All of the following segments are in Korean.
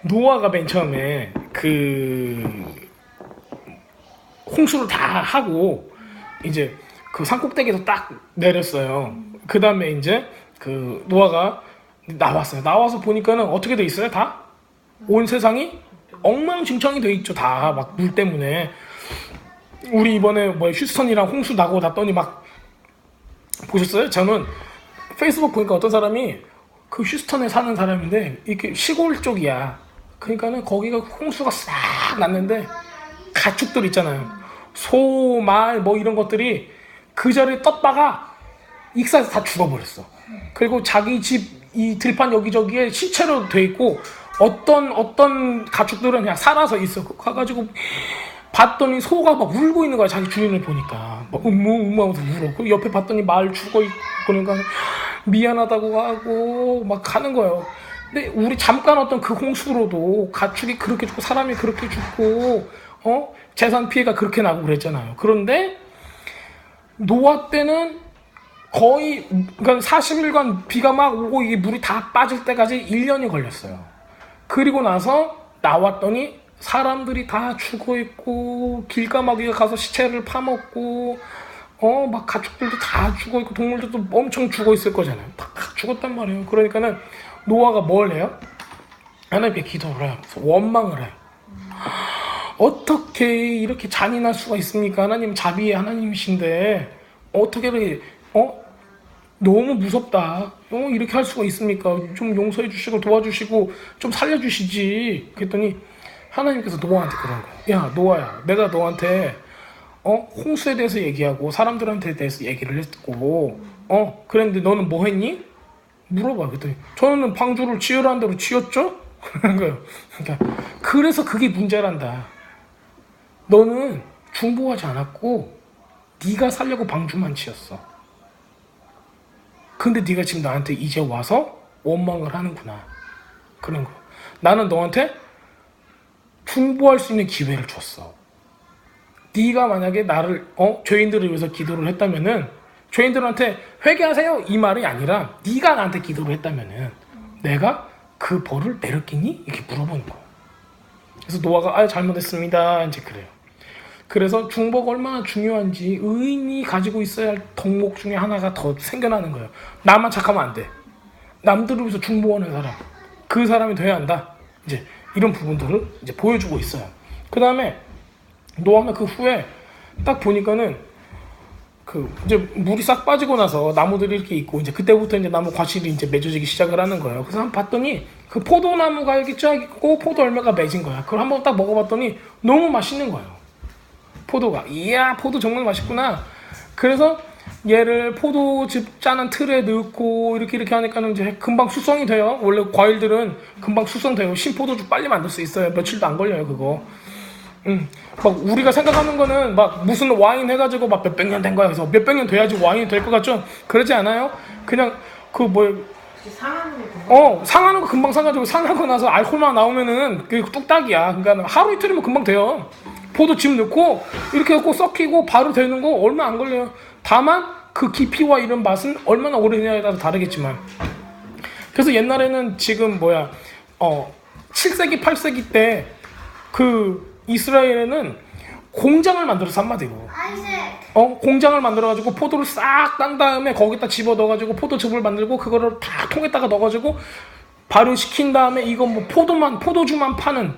노아가 맨 처음에 홍수를 다 하고 이제 그 산 꼭대기에서 딱 내렸어요. 그 다음에 이제 그 노아가 나왔어요. 나와서 보니까는 어떻게 돼 있어요? 다 온 세상이 엉망진창이 돼 있죠. 다 막 물 때문에. 우리 이번에 뭐 휴스턴이랑 홍수 나고 났더니 막 보셨어요? 저는 페이스북 보니까 어떤 사람이 그 휴스턴에 사는 사람인데 이렇게 시골 쪽이야. 그러니까는 거기가 홍수가 싹 났는데 가축들 있잖아요. 소, 말 뭐 이런 것들이 그 자리에 떴다가 익사해서 다 죽어버렸어. 그리고 자기 집 이 들판 여기저기에 시체로 돼 있고 어떤 가축들은 그냥 살아서 있어. 가가지고 봤더니 소가 막 울고 있는 거야. 자기 주인을 보니까 막 하면서 울어. 그 옆에 봤더니 말 죽어 있고 그러니까 미안하다고 하고 막 가는 거예요. 근데 우리 잠깐 어떤 그 홍수로도 가축이 그렇게 죽고 사람이 그렇게 죽고 재산 피해가 그렇게 나고 그랬잖아요. 그런데 노아 때는 거의 그러니까 40일간 비가 막 오고 이게 물이 다 빠질 때까지 1년이 걸렸어요. 그리고 나서 나왔더니 사람들이 다 죽어 있고 길가마귀가 가서 시체를 파먹고 막 가축들도 다 죽어 있고 동물들도 엄청 죽어 있을 거잖아요. 다 죽었단 말이에요. 그러니까는 노아가 뭘 해요? 하나님께 기도를 해요. 원망을 해요. 어떻게 이렇게 잔인할 수가 있습니까? 하나님 자비의 하나님이신데 어떻게 이렇게 너무 무섭다. 이렇게 할 수가 있습니까? 좀 용서해 주시고 도와주시고 좀 살려주시지. 그랬더니 하나님께서 노아한테 그런 거야. 야 노아야, 내가 너한테 홍수에 대해서 얘기하고 사람들한테 대해서 얘기를 했고 그랬는데 너는 뭐 했니? 물어봐. 그랬더니 저는 방주를 지으라는 대로 지었죠? 그런 거예요. 그러니까 그래서 그게 문제란다. 너는 중보하지 않았고 네가 살려고 방주만 지었어. 근데 네가 지금 나한테 이제 와서 원망을 하는구나. 그런 거. 나는 너한테 중보할 수 있는 기회를 줬어. 네가 만약에 나를 죄인들을 위해서 기도를 했다면은 죄인들한테 회개하세요 이 말이 아니라 네가 나한테 기도를 했다면은 내가 그 벌을 내렸겠니? 이렇게 물어보는 거야. 그래서 노아가 잘못했습니다. 이제 그래요. 그래서 중보가 얼마나 중요한지 의인이 가지고 있어야 할 덕목 중에 하나가 더 생겨나는 거예요. 나만 착하면 안 돼. 남들을 위해서 중보하는 사람, 그 사람이 돼야 한다. 이제 이런 부분들을 이제 보여주고 있어요. 그 다음에 노아가 그 후에 딱 보니까는 이제 물이 싹 빠지고 나서 나무들이 이렇게 있고 이제 그때부터 이제 나무 과실이 이제 맺어지기 시작을 하는 거예요. 그래서 한번 봤더니 그 포도나무가 이렇게 쫙 있고 포도 열매가 맺은 거야. 그걸 한번 딱 먹어봤더니 너무 맛있는 거예요. 포도가. 이야, 포도 정말 맛있구나. 그래서 얘를 포도즙 짜는 틀에 넣고 이렇게 하니까는 이제 금방 숙성이 돼요. 원래 과일들은 금방 숙성돼요. 신포도즙 빨리 만들 수 있어요. 며칠도 안 걸려요, 그거. 막 우리가 생각하는 거는 막 무슨 와인 해가지고 막 몇백 년 된 거야. 그래서 몇백 년 돼야지 와인이 될 것 같죠? 그러지 않아요. 그냥 상하는 거 금방 상가지고 상하고 나서 알코올만 나오면은 그게 뚝딱이야. 그러니까 하루 이틀이면 금방 돼요. 포도즙 넣고 이렇게 해갖고 썩히고 바로 되는 거 얼마 안 걸려요. 다만 그 깊이와 이런 맛은 얼마나 오래되냐에 따라 다르겠지만. 그래서 옛날에는 지금 7세기 8세기 때 그 이스라엘에는 공장을 만들어서 한마디로 공장을 만들어가지고 포도를 싹 딴 다음에 거기다 집어 넣어가지고 포도즙을 만들고 그거를 다 통에다가 넣어가지고 발효시킨 다음에 이거 포도주만 파는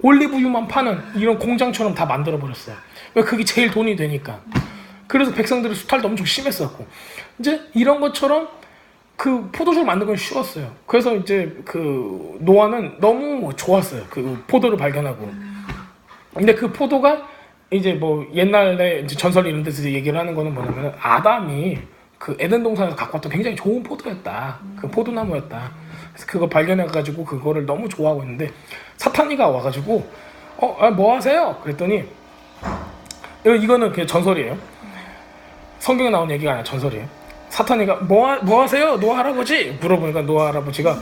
올리브유만 파는 이런 공장처럼 다 만들어버렸어요. 왜? 그게 제일 돈이 되니까. 그래서 백성들의 수탈도 엄청 심했었고 이제 이런 것처럼 그 포도주를 만드는 건 쉬웠어요. 그래서 이제 그 노아는 너무 좋았어요. 그 포도를 발견하고. 근데 그 포도가 이제 옛날에 이제 전설 이런 데서 얘기를 하는 거는 뭐냐면 아담이 그 에덴 동산에서 갖고 왔던 굉장히 좋은 포도였다. 그 포도나무였다. 그래서 그거 발견해가지고 그거를 너무 좋아하고 있는데 사탄이가 와가지고 뭐 하세요? 그랬더니 이거는 그냥 전설이에요. 성경에 나온 얘기가 아니라 전설이에요. 사탄이가 뭐 하세요? 노아 할아버지? 물어보니까 노아 할아버지가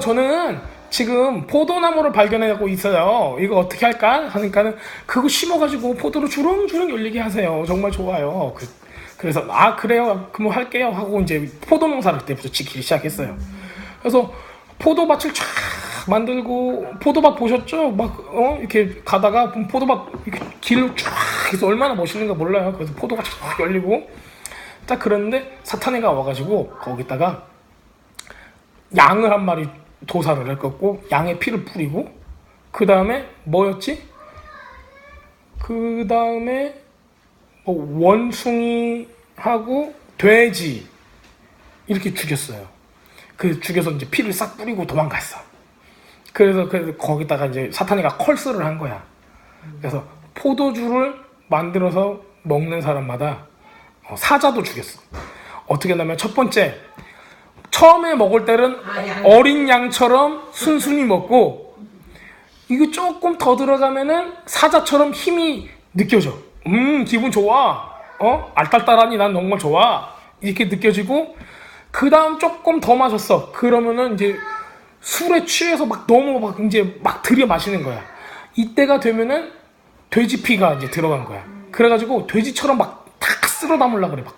저는 지금 포도나무를 발견하고 있어요. 이거 어떻게 할까? 하니까는 그거 심어가지고 포도로 주렁주렁 열리게 하세요. 정말 좋아요. 그래서 그래요. 그럼 할게요 하고 이제 포도 농사를 그때부터 짓기 시작했어요. 그래서 포도밭을 쫙 만들고, 포도밭 보셨죠? 막 이렇게 가다가 포도밭 이렇게 길로 쫙 해서 얼마나 멋있는가 몰라요. 그래서 포도가 쫙 열리고 딱 그랬는데 사탄이가 와가지고 거기다가 양을 한 마리 도살을 했고 양의 피를 뿌리고, 그 다음에 뭐였지? 그 다음에 원숭이하고 돼지 이렇게 죽였어요. 그 죽여서 이제 피를 싹 뿌리고 도망갔어. 그래서 거기다가 이제 사탄이가 컬스를 한 거야. 그래서 포도주를 만들어서 먹는 사람마다 사자도 죽였어. 어떻게 하냐면 첫 번째, 처음에 먹을 때는 어린 양처럼 순순히 먹고, 이거 조금 더 들어가면은 사자처럼 힘이 느껴져. 기분 좋아. 알딸딸하니 난 정말 좋아. 이렇게 느껴지고, 그 다음 조금 더 마셨어. 그러면은 이제 술에 취해서 막 너무 막 이제 막 들여 마시는 거야. 이때가 되면은 돼지 피가 이제 들어간 거야. 그래가지고 돼지처럼 막 탁 쓸어 담으려고 그래. 막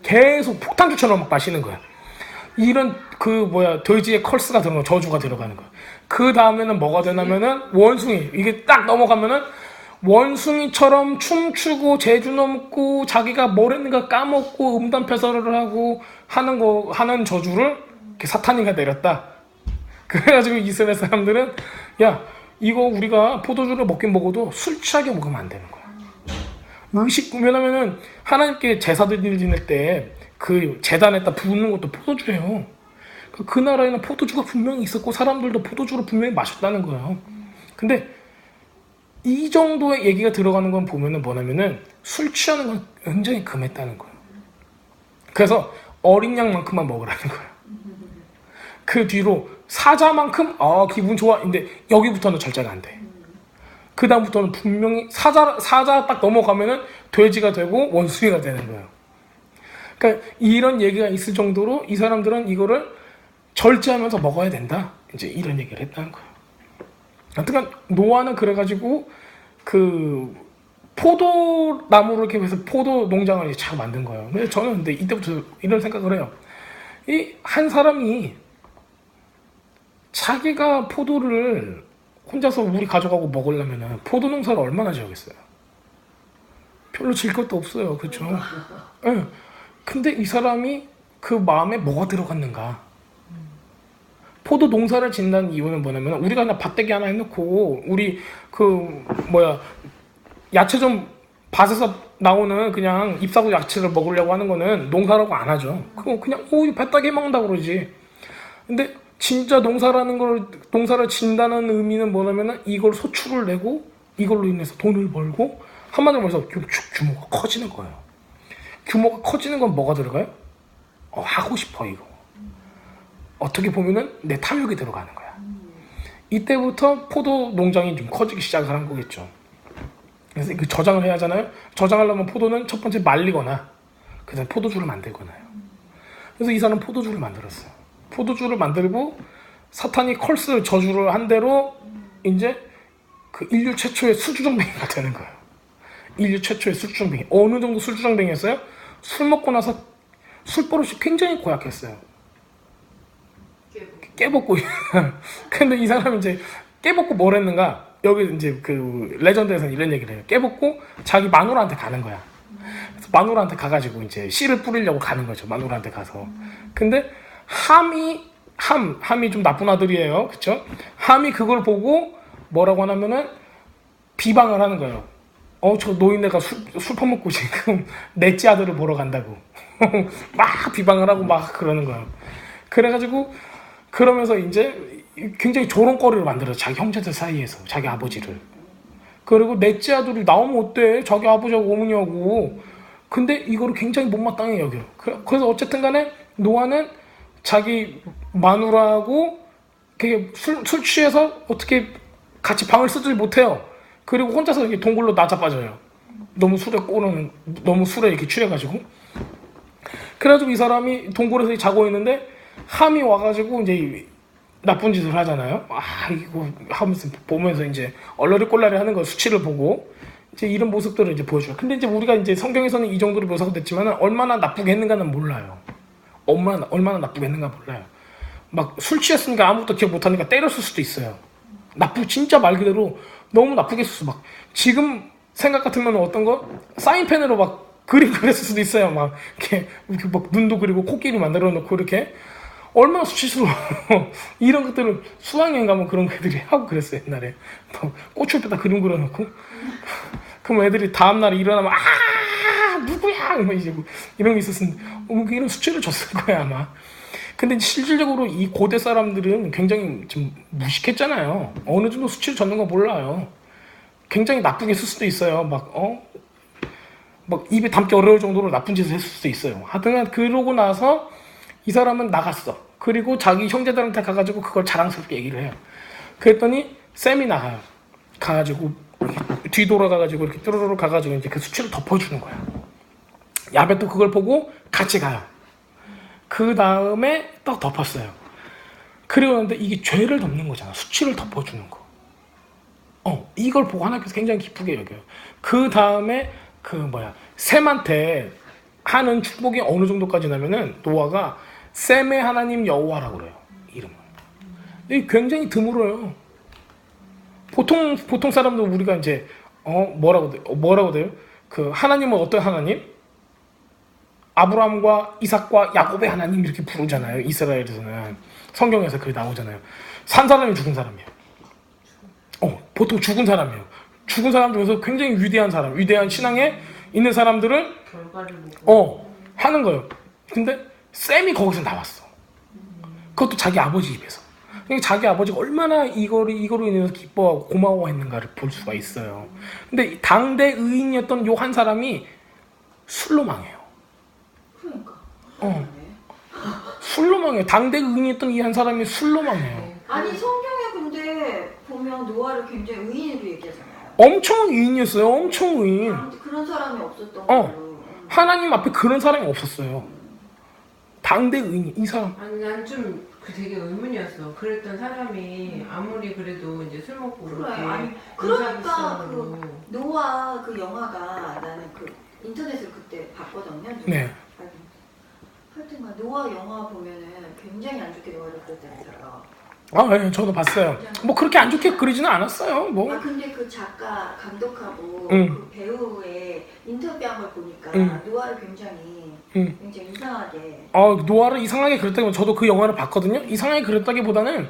계속 폭탄주처럼 막 마시는 거야. 이런 돼지의 컬스가 들어가는 거야. 저주가 들어가는 거야. 그 다음에는 뭐가 되냐면은 원숭이. 이게 딱 넘어가면은 원숭이처럼 춤추고 제주 넘고 자기가 뭘 했는가 까먹고 음담패설을 하고 하는 저주를 사탄이가 내렸다. 그래가지고 이스라엘 사람들은 야, 이거 우리가 포도주를 먹긴 먹어도 술 취하게 먹으면 안 되는 거야. 왜냐면은 하나님께 제사들 지낼 때 그 제단에다 붓는 것도 포도주예요. 그 나라에는 포도주가 분명히 있었고 사람들도 포도주를 분명히 마셨다는 거예요. 근데 이 정도의 얘기가 들어가는 건 보면은 뭐냐면은 술 취하는 건 굉장히 금했다는 거예요. 그래서 어린 양만큼만 먹으라는 거예요. 그 뒤로 사자만큼 기분 좋아. 근데 여기부터는 절제가 안 돼. 그 다음부터는 분명히 사자 딱 넘어가면은 돼지가 되고 원숭이가 되는 거예요. 그러니까 이런 얘기가 있을 정도로 이 사람들은 이거를 절제하면서 먹어야 된다. 이제 이런 얘기를 했다는 거예요. 하여튼 노아는 그래가지고 그 포도나무를 이렇게 해서 포도 농장을 잘 만든 거예요. 근데 저는 근데 이때부터 이런 생각을 해요. 이 한 사람이 자기가 포도를 혼자서 우리 가져가고 먹으려면 포도 농사를 얼마나 지었겠어요? 별로 질 것도 없어요. 그렇죠? 네. 근데 이 사람이 그 마음에 뭐가 들어갔는가? 포도 농사를 짓는 이유는 뭐냐면 우리가 그냥 밭대기 하나 해놓고 우리 야채 밭에서 나오는 그냥 잎사귀 야채를 먹으려고 하는 거는 농사라고 안 하죠. 그거 그냥 밭대기 먹는다고 그러지. 근데 진짜 농사를 짓는다는 의미는 뭐냐면 이걸 소출을 내고 이걸로 인해서 돈을 벌고 한마디로 말해서 규모가 커지는 거예요. 규모가 커지는 건 뭐가 들어가요? 하고 싶어 이거. 어떻게 보면은 내 탐욕이 들어가는 거야. 이때부터 포도 농장이 좀 커지기 시작을 한 거겠죠. 그래서 그 저장을 해야 하잖아요. 저장하려면 포도는 첫 번째 말리거나 그다음에 포도주를 만들거나요. 그래서 이 사람은 포도주를 만들었어요. 포도주를 만들고 사탄이 컬스 저주를 한 대로 이제 그 인류 최초의 술주정뱅이가 되는 거예요. 인류 최초의 술주정뱅이. 어느 정도 술주정뱅이였어요? 술 먹고 나서 술버릇이 굉장히 고약했어요. 깨먹고. 근데 이 사람이 이제 깨먹고 뭘 했는가? 여기 이제 그 레전드에서는 이런 얘기를 해요. 깨먹고 자기 마누라한테 가는 거야. 그래서 마누라한테 가가지고 이제 씨를 뿌리려고 가는 거죠. 마누라한테 가서. 근데 함이 좀 나쁜 아들이에요. 그쵸? 함이 그걸 보고 뭐라고 하냐면은 비방을 하는 거예요. 저 노인네가 술 퍼먹고 지금 넷째 아들을 보러 간다고. 막 비방을 하고 막 그러는 거예요. 그래가지고 그러면서 이제 굉장히 조롱거리를 만들어요. 자기 형제들 사이에서 자기 아버지를. 그리고 넷째 아들이 나오면 어때? 자기 아버지하고 어머니하고. 근데 이거를 굉장히 못마땅해 여겨요. 그래서 어쨌든 간에 노아는 자기 마누라하고 술 취해서 어떻게 같이 방을 쓰지 못해요. 그리고 혼자서 이렇게 동굴로 나자빠져요. 너무 술에 이렇게 취해가지고. 그래가지고 이 사람이 동굴에서 자고 있는데 함이 와가지고 이제 나쁜 짓을 하잖아요. 이거 하면서 보면서 이제 얼러리꼴라리 하는 거 수치를 보고 이제 이런 모습들을 이제 보여줘요. 근데 이제 우리가 이제 성경에서는 이 정도로 묘사가 됐지만 얼마나 나쁘게 했는가는 몰라요. 얼마나 나쁘게 했는가 몰라요. 막 술 취했으니까 아무것도 기억 못하니까 때렸을 수도 있어요. 진짜 말 그대로 너무 나쁘게 했어. 막 지금 생각 같으면 어떤 거 사인펜으로 막 그림 그렸을 수도 있어요. 막 이렇게 막 눈도 그리고 코끼리 만들어 놓고 이렇게 얼마나 수치스러워. 이런 것들을 수학여행 가면 그런 거 애들이 하고 그랬어요 옛날에. 막 꽃을에다 그림 그려놓고 그럼 애들이 다음날에 일어나면 누구야 막 이제 뭐 이런 게 있었으면 이런 수치를 줬을 거야 아마. 근데 실질적으로 이 고대 사람들은 굉장히 좀 무식했잖아요. 어느 정도 수치를 줬는 거 몰라요. 굉장히 나쁘게 했을 수도 있어요. 막 입에 담기 어려울 정도로 나쁜 짓을 했을 수도 있어요. 하여튼 그러고 나서 이 사람은 나갔어. 그리고 자기 형제들한테 가가지고 그걸 자랑스럽게 얘기를 해요. 그랬더니 샘이 나가요. 가가지고 뒤돌아가가지고 이렇게 뚜루루루 가가지고 이제 그 수치를 덮어주는 거야. 야벳도 그걸 보고 같이 가요. 그 다음에 딱 덮었어요. 그리고 나는데 이게 죄를 덮는 거잖아. 수치를 덮어주는 거. 이걸 보고 하나님께서 굉장히 기쁘게 여겨요. 그 다음에 셈한테 하는 축복이 어느 정도까지냐면은 노아가 셈의 하나님 여호와라고 그래요. 이름을. 이게 굉장히 드물어요. 보통 사람도 우리가 이제 뭐라고 돼요? 그 하나님은 어떤 하나님? 아브라함과 이삭과 야곱의 하나님 이렇게 부르잖아요. 이스라엘에서는 성경에서 그게 나오잖아요. 산 사람이 죽은 사람이에요. 보통 죽은 사람이에요. 죽은 사람 중에서 굉장히 위대한 사람, 위대한 신앙에 있는 사람들을 하는 거예요. 근데 셈이 거기서 나왔어. 그것도 자기 아버지 입에서. 그러니까 자기 아버지가 얼마나 이거로 인해서 기뻐하고 고마워했는가를 볼 수가 있어요. 근데 당대 의인이었던 요 한 사람이 술로 망해요. 그러니까. 술로 망해요. 당대 의인이었던 이 한 사람이 술로 망해요. 아니 성경에 근데 보면 노아를 굉장히 의인으로 얘기하잖아요. 엄청 의인이었어요. 엄청 의인. 그런 사람이 없었던 거예요. 하나님 앞에 그런 사람이 없었어요. 당대 의인 이 사람. 아니 난 좀 되게 의문이었어. 그랬던 사람이 아무리 그래도 이제 술 먹고 그래. 그렇게 아니 그러니까 인사비싸고 노아 그 영화가 나는 그 인터넷을 그때 봤거든요. 네. 하여튼간 노아 영화 보면은 굉장히 안 좋게 노아를 그렸다면서요. 네, 저도 봤어요. 뭐 그렇게 안 좋게 그리지는 않았어요. 뭐. 근데 그 작가 감독하고 응. 그 배우의 인터뷰한 걸 보니까 응. 노아를 굉장히 이상하게. 노아를 이상하게 그렸다기보다 저도 그 영화를 봤거든요. 이상하게 그렸다기보다는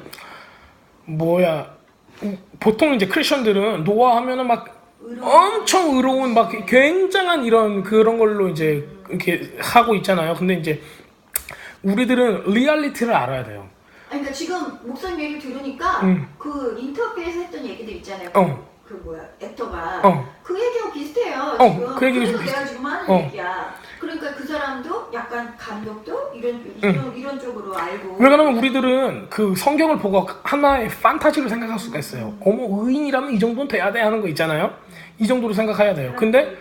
보통 이제 크리스천들은 노아 하면은 막 엄청 의로운 막 굉장한 이런 그런 걸로 이제 이렇게 하고 있잖아요. 근데 이제 우리들은 리얼리티를 알아야 돼요. 그러니까 지금 목사님 얘기를 들으니까 그 인터뷰에서 했던 얘기들 있잖아요. 액터가 그 얘기하고 비슷해요. 지금. 그 얘기가 좀 그래서 내가 지금 하는 얘기야. 그러니까 그 사람도 약간 감독도 이런 쪽으로 알고. 왜냐면 우리들은 그 성경을 보고 하나의 판타지를 생각할 수가 있어요. 의인이라면 이 정도는 돼야 돼 하는 거 있잖아요. 이 정도로 생각해야 돼요. 근데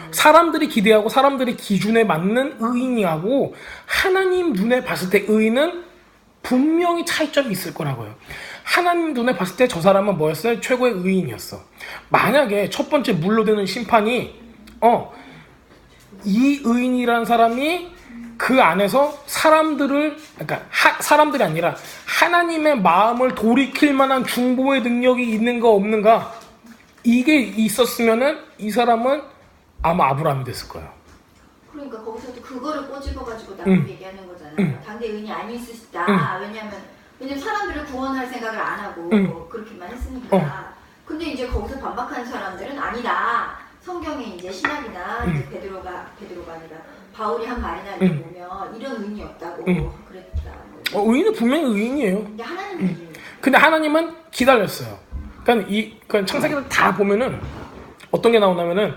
사람들이 기대하고 사람들의 기준에 맞는 의인이하고 하나님 눈에 봤을 때 의인은 분명히 차이점이 있을 거라고요. 하나님 눈에 봤을 때 저 사람은 뭐였어요? 최고의 의인이었어. 만약에 첫 번째 물로 되는 심판이 이 의인이라는 사람이 그 안에서 사람들이 아니라 하나님의 마음을 돌이킬 만한 중보의 능력이 있는가 없는가, 이게 있었으면은 이 사람은 아마 아브라함이 됐을 거예요. 그러니까 거기서도 그거를 꼬집어가지고 나를 얘기하는 거잖아요. 당대 의인이 아닐 수 있다. 왜냐면 사람들을 구원할 생각을 안 하고 그렇게만 했으니까. 근데 이제 거기서 반박하는 사람들은 아니다. 성경에 이제 신학이나 이제 베드로가 아니라 바울이 한 말이나 이렇게 보면 이런 의인이 없다고 그랬다. 의인은 분명히 의인이에요. 근데 하나님은 근데 하나님은 기다렸어요. 그러니까 창세기를 다 보면은 어떤 게 나오냐면은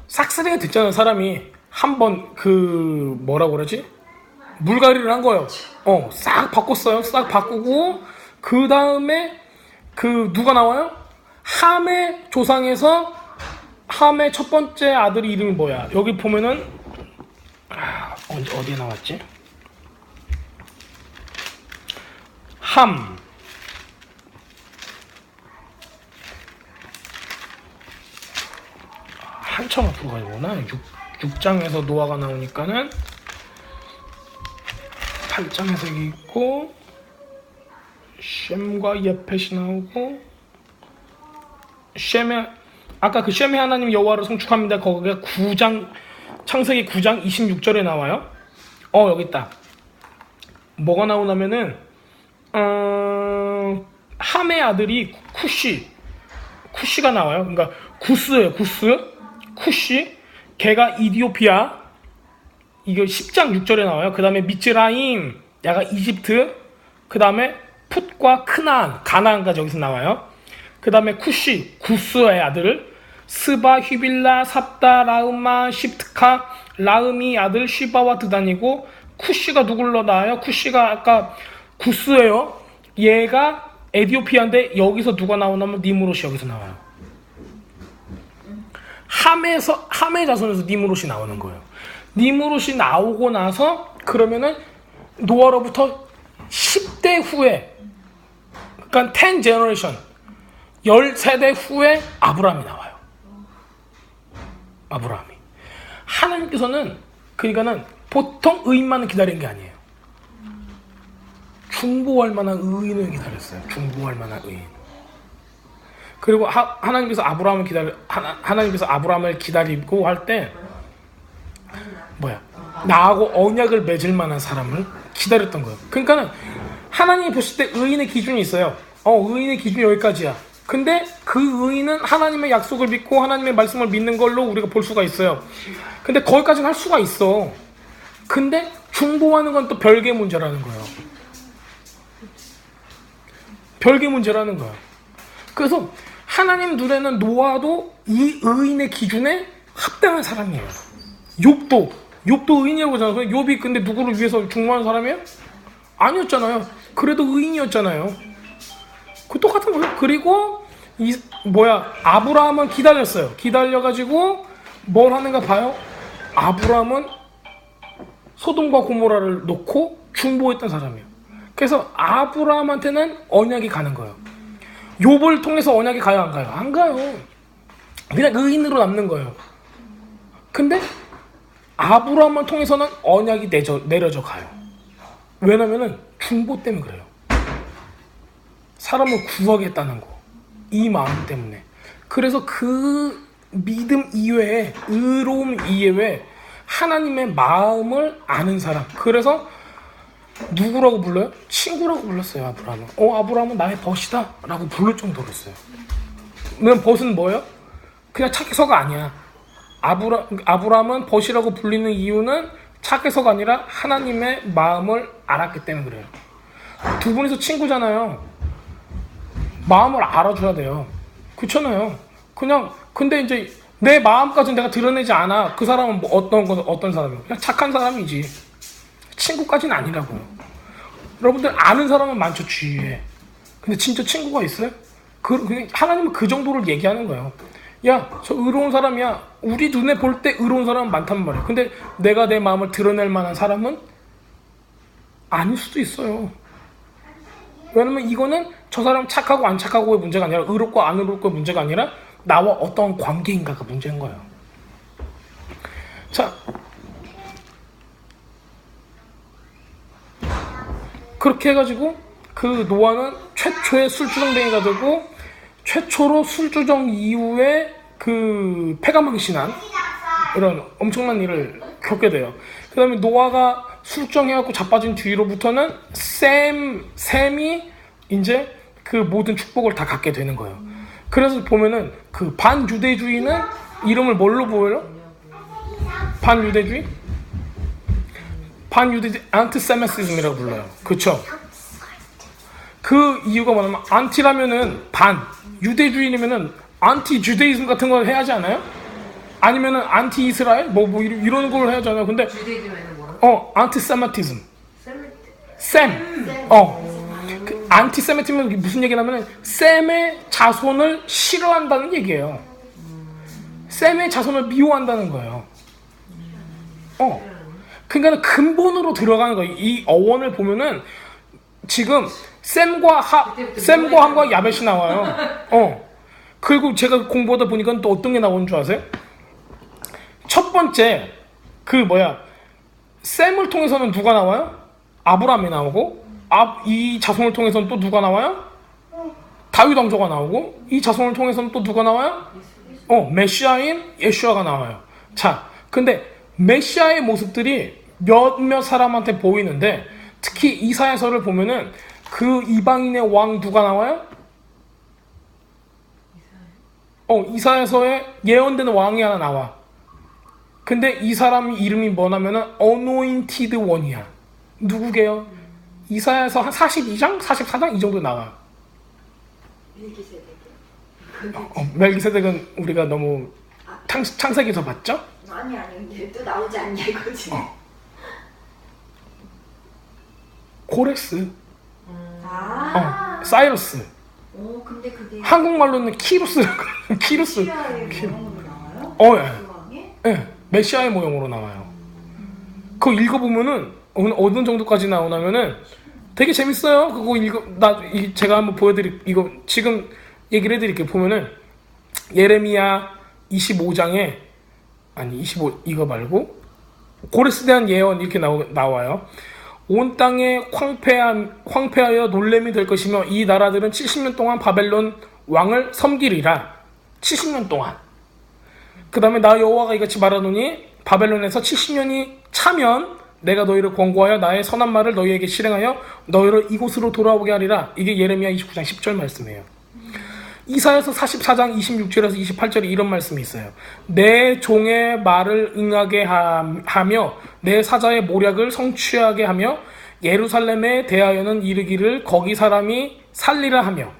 싹쓸이가 됐잖아요. 사람이 한번 뭐라고 그러지? 물갈이를 한 거예요. 싹 바꿨어요. 싹 바꾸고 그 다음에 누가 나와요? 함의 조상에서 함의 첫 번째 아들 이름이 뭐야? 여기 보면은 어디에 나왔지? 함. 한참 앞으로 가야구나. 6장에서 노아가 나오니까는 8장에서 여기 있고 셈과 예펫이 나오고 셈의 아까 그 셈의 하나님 여호와를 송축합니다. 거기가 9장 창세기 9장 26절에 나와요. 여기 있다. 뭐가 나오냐면은 함의 아들이 쿠시가 나와요. 그러니까 구스예요. 쿠시. 걔가 이디오피아. 이거 10장 6절에 나와요. 그 다음에 미츠라임, 야가 이집트. 그 다음에 풋과 크나안, 가나안까지 여기서 나와요. 그 다음에 구스의 아들 스바, 휘빌라, 삽다, 라흐마, 십트카, 라흐미 아들 쉬바와 드단이고, 쿠시가 누굴로 나와요? 쿠시가 아까 구스예요. 얘가 에디오피아인데 여기서 누가 나오냐면 니무롯이 여기서 나와요. 함의 자손에서 니무롯이 나오는 거예요. 니무롯이 나오고 나서 그러면은 노아로부터 10대 후에, 그러니까 10 제너레이션, 10세대 후에 아브라함이 나와요. 아브라함이. 하나님께서는 그러니까는 보통 의인만을 기다린 게 아니에요. 중보할 만한 의인을 기다렸어요. 중보할 만한 의인. 그리고 하나님께서 아브라함을 기다리고 할 때 나하고 언약을 맺을 만한 사람을 기다렸던 거예요. 그러니까는 하나님이 보실 때 의인의 기준이 있어요. 의인의 기준이 여기까지야. 근데 그 의인은 하나님의 약속을 믿고 하나님의 말씀을 믿는 걸로 우리가 볼 수가 있어요. 근데 거기까지는 할 수가 있어. 근데 중보하는 건 또 별개의 문제라는 거예요. 별개의 문제라는 거예요. 그래서 하나님 눈에는 노아도 이 의인의 기준에 합당한 사람이에요. 욥도 의인이라고 하잖아요. 욥이 근데 누구를 위해서 중보하는 사람이에요? 아니었잖아요. 그래도 의인이었잖아요. 그 똑같은 거예요. 그리고 아브라함은 기다렸어요. 기다려가지고 뭘 하는가 봐요. 아브라함은 소돔과 고모라를 놓고 중보했던 사람이에요. 그래서 아브라함한테는 언약이 가는 거예요. 욥을 통해서 언약이 가요, 안 가요? 안 가요. 그냥 의인으로 남는 거예요. 근데 아브라함을 통해서는 언약이 내려져 가요. 왜냐면은 중보 때문에 그래요. 사람을 구하겠다는 거. 이 마음 때문에. 그래서 그 믿음 이외에, 의로움 이외에 하나님의 마음을 아는 사람. 그래서 누구라고 불러요? 친구라고 불렀어요. 아브라함은. 아브라함은 나의 벗이다 라고 부를 정도로 했어요. 그럼 벗은 뭐예요? 그냥 착해서가 아니야. 아브라함은 벗이라고 불리는 이유는 착해서가 아니라 하나님의 마음을 알았기 때문에 그래요. 두 분이서 친구잖아요. 마음을 알아줘야 돼요. 그렇잖아요. 근데 이제 내 마음까지는 내가 드러내지 않아. 그 사람은 어떤 사람이에요? 그냥 착한 사람이지. 친구까지는 아니라고요. 여러분들 아는 사람은 많죠, 주위에. 근데 진짜 친구가 있어요? 하나님은 그 정도를 얘기하는 거예요. 야, 저 의로운 사람이야. 우리 눈에 볼 때 의로운 사람은 많단 말이에요. 근데 내가 내 마음을 드러낼 만한 사람은 아닐 수도 있어요. 왜냐면 이거는 저 사람 착하고 안 착하고의 문제가 아니라, 의롭고 안 의롭고의 문제가 아니라 나와 어떤 관계인가가 문제인 거예요. 자, 그렇게 해가지고 그 노아는 최초의 술주정뱅이가 되고, 최초로 술주정 이후에 그 폐가망신한 이런 엄청난 일을 겪게 돼요. 그 다음에 노아가 술정해갖고 자빠진 뒤로부터는 셈이 이제 그 모든 축복을 다 갖게 되는 거예요. 그래서 보면은 그 반유대주의는 이름을 뭘로 보여요? 반유대주의, 안티세미티즘이라고 불러요. 그쵸? 그 이유가 뭐냐면, 안티라면은 반, 유대주의면은 안티 주데이즘 같은 걸 해야 하지 않아요? 아니면은 안티 이스라엘? 이런 걸 해야 하잖아요. 근데 주대즘에는 뭐야? 안티세미티즘. 그 안티세미티즘은 무슨 얘기냐면은 셈의 자손을 싫어한다는 얘기예요. 셈의 자손을 미워한다는 거예요. 그러니까 근본으로 들어가는 거예요. 이 어원을 보면은 지금 셈과 함과 야벳이 나와요. 그리고 제가 공부하다 보니까 또 어떤 게 나오는 줄 아세요? 첫 번째 셈을 통해서는 누가 나와요? 아브라함이 나오고, 이 자손을 통해서는 또 누가 나와요? 다윗 왕조가 나오고, 이 자손을 통해서는 또 누가 나와요? 메시아인 예슈아가 나와요. 자, 근데 메시아의 모습들이 몇몇 사람한테 보이는데, 특히 이사야서를 보면은 그 이방인의 왕 누가 나와요? 이사야서에 예언되는 왕이 하나 나와. 근데 이 사람 이름이 뭐냐면은 어노인티드 원이야. 누구게요? 이사야서 한 42장, 44장 이 정도 나와요. 멜기세덱은 우리가 너무 창세기에서 봤죠? 아니 근데 또 나오지 않냐 이거지. 고레스, 사이러스. 근데 그게 한국말로는 키루스라고. 키루스. 메시아의 모형으로 나와요? 예. 그 왕이? 예, 메시아의 모형으로 나와요. 그거 읽어보면은 어느 정도까지 나오냐면은 되게 재밌어요. 그거 제가 한번 이거 지금 얘기를 해드릴게요. 보면은 예레미야 25장에 이거 말고 고레스에 대한 예언 이렇게 나와요. 온 땅에 황폐하여 놀램이 될 것이며 이 나라들은 70년 동안 바벨론 왕을 섬기리라. 70년 동안. 그 다음에 나 여호와가 이같이 말하노니 바벨론에서 70년이 차면 내가 너희를 권고하여 나의 선한 말을 너희에게 실행하여 너희를 이곳으로 돌아오게 하리라. 이게 예레미야 29장 10절 말씀이에요. 이사야서 44장 26절에서 28절에 이런 말씀이 있어요. 내 종의 말을 응하게 하며 내 사자의 모략을 성취하게 하며 예루살렘에 대하여는 이르기를 거기 사람이 살리라 하며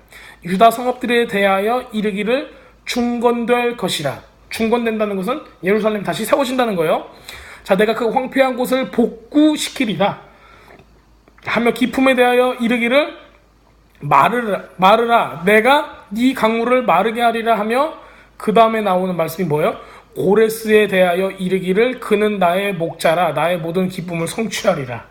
유다 성읍들에 대하여 이르기를 중건될 것이라. 중건된다는 것은 예루살렘이 다시 세워진다는 거예요. 자, 내가 그 황폐한 곳을 복구시키리라 하며 기품에 대하여 이르기를 마르라 내가 네 강물을 마르게 하리라 하며 그 다음에 나오는 말씀이 뭐예요? 고레스에 대하여 이르기를 그는 나의 목자라 나의 모든 기쁨을 성취하리라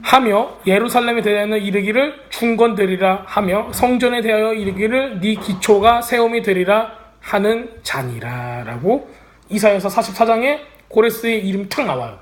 하며 예루살렘에 대하여 이르기를 중건되리라 하며 성전에 대하여 이르기를 네 기초가 세움이 되리라 하는 자니라 라고 이사야서 44장에 고레스의 이름이 탁 나와요.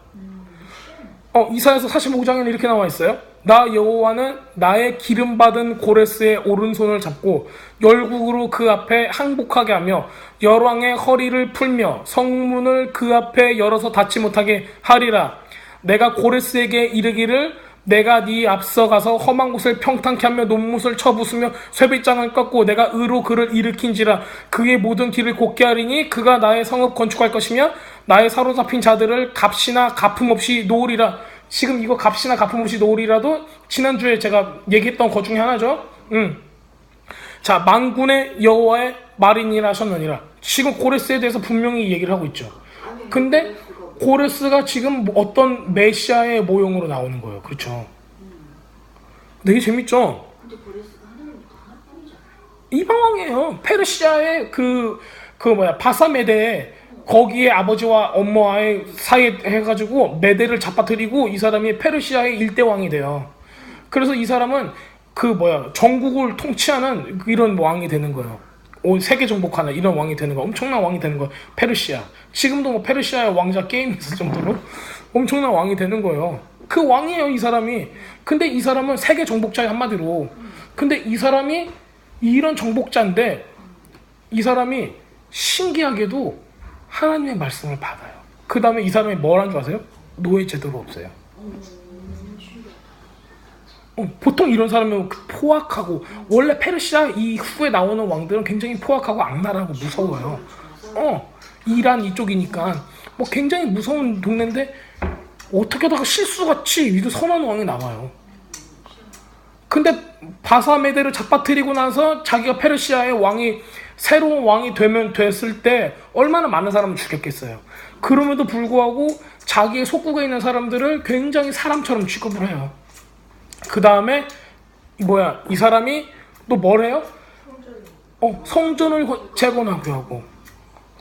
이사야서 45장에는 이렇게 나와 있어요. 나 여호와는 나의 기름받은 고레스의 오른손을 잡고 열국으로 그 앞에 항복하게 하며 열왕의 허리를 풀며 성문을 그 앞에 열어서 닫지 못하게 하리라. 내가 고레스에게 이르기를 내가 네 앞서 가서 험한 곳을 평탄케 하며 논못을 쳐부수며 쇠빗장을 꺾고 내가 의로 그를 일으킨지라. 그의 모든 길을 곧게 하리니 그가 나의 성읍 건축할 것이며 나의 사로잡힌 자들을 값이나 갚음 없이 놓으리라. 지금 이거 값이나 갚음 없이 놓으리라도 지난주에 제가 얘기했던 것 중에 하나죠. 자, 만군의 여호와의 말이니라 하셨느니라. 지금 고레스에 대해서 분명히 얘기를 하고 있죠. 근데 고레스가 지금 어떤 메시아의 모형으로 나오는 거예요. 그렇죠. 되게 재밌죠. 근데 고레스가 하나님이잖아. 이방왕이에요. 페르시아의 바사메데 거기에 아버지와 엄마와의 사이에 해가지고 메대를 잡아들이고 이 사람이 페르시아의 일대왕이 돼요. 그래서 이 사람은 전국을 통치하는 이런 왕이 되는 거예요. 세계 정복하는 이런 왕이 되는 거, 엄청난 왕이 되는 거예요. 페르시아. 지금도 페르시아의 왕자 게임이 있을 정도로 엄청난 왕이 되는 거예요. 그 왕이에요, 이 사람이. 근데 이 사람은 세계 정복자의 한마디로. 근데 이 사람이 이런 정복자인데 이 사람이 신기하게도 하나님의 말씀을 받아요. 그 다음에 이 사람이 뭘 한 줄 아세요? 노예 제도가 없어요. 보통 이런 사람은 포악하고 원래 페르시아 이후에 나오는 왕들은 굉장히 포악하고 악랄하고 무서워요. 이란 이쪽이니까 굉장히 무서운 동네인데 어떻게 하다가 실수같이 위도 선한 왕이 나와요. 근데 바사메데를 잡아뜨리고 나서 자기가 페르시아의 새로운 왕이 됐을 때 얼마나 많은 사람을 죽였겠어요. 그럼에도 불구하고 자기의 속국에 있는 사람들을 굉장히 사람처럼 취급을 해요. 그 다음에 이 사람이 또 뭘 해요? 성전을 재건하게 하고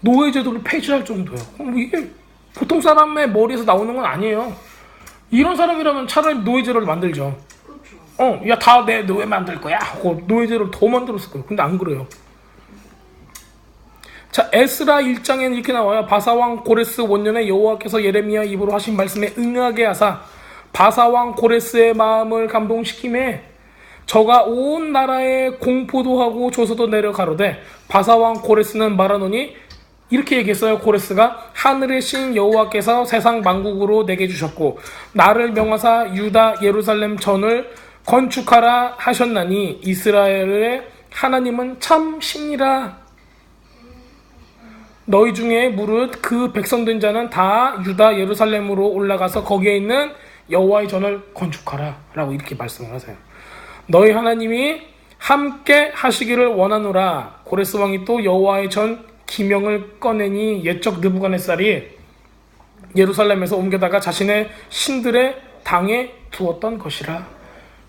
노예제도를 폐지할 정도예요. 이게 보통 사람의 머리에서 나오는 건 아니에요. 이런 사람이라면 차라리 노예제도를 만들죠. 야, 다 내 노예 만들 거야 하고 노예제도를 더 만들었을 거예요. 근데 안 그래요. 자, 에스라 1장에는 이렇게 나와요. 바사왕 고레스 원년에 여호와께서 예레미야 입으로 하신 말씀에 응하게 하사 바사왕 고레스의 마음을 감동시키매 저가 온 나라에 공포도 하고 조서도 내려 가로되 바사왕 고레스는 말하노니 이렇게 얘기했어요. 고레스가 하늘의 신 여호와께서 세상 만국으로 내게 주셨고 나를 명하사 유다 예루살렘 전을 건축하라 하셨나니 이스라엘의 하나님은 참 신이라. 너희 중에 무릇 그 백성된 자는 다 유다 예루살렘으로 올라가서 거기에 있는 여호와의 전을 건축하라 라고 이렇게 말씀을 하세요. 너희 하나님이 함께 하시기를 원하노라. 고레스 왕이 또 여호와의 전 기명을 꺼내니 옛적 느부갓네살이 예루살렘에서 옮겨다가 자신의 신들의 당에 두었던 것이라.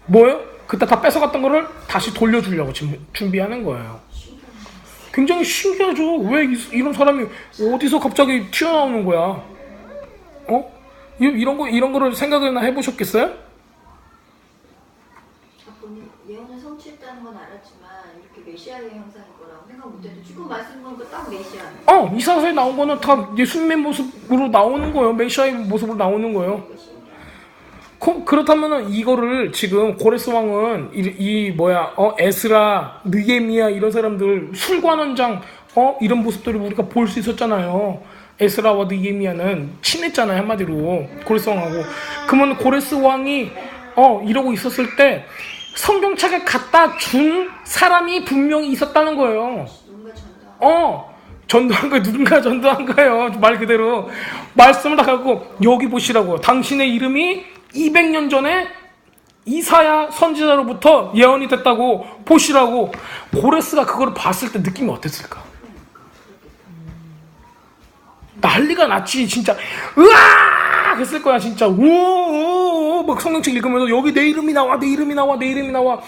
뭐예요? 그때 다 뺏어갔던 거를 다시 돌려주려고 지금 준비하는 거예요. 굉장히 신기하죠. 왜 이런 사람이 어디서 갑자기 튀어나오는 거야? 이런 거를 생각을 해보셨겠어요? 본인 예언을 성취했다는 건 알았지만 이렇게 메시아의 형상일 거라고 생각 못해도 지금 말씀 보니까 딱 메시아네. 이사야서에 나온 거는 다 예수님의 모습으로 나오는 거예요. 메시아의 모습으로 나오는 거예요. 그렇다면은 이거를 지금 고레스 왕은 에스라, 느헤미야 이런 사람들 술관원장 이런 모습들을 우리가 볼 수 있었잖아요. 에스라와 느헤미야는 친했잖아요. 한마디로 고레스 왕하고. 그러면 고레스 왕이 이러고 있었을 때 성경책을 갖다 준 사람이 분명히 있었다는 거예요. 누군가 전다. 누군가 전도한 거예요. 말 그대로 말씀을 다 갖고 여기 보시라고요. 당신의 이름이 200년 전에 이사야 선지자로부터 예언이 됐다고 보시라고. 고레스가 그걸 봤을 때 느낌이 어땠을까? 난리가 났지. 진짜 으아 했을 거야. 진짜 우와 막 성경책 읽으면서 여기 내 이름이 나와, 내 이름이 나와, 내 이름이 나와.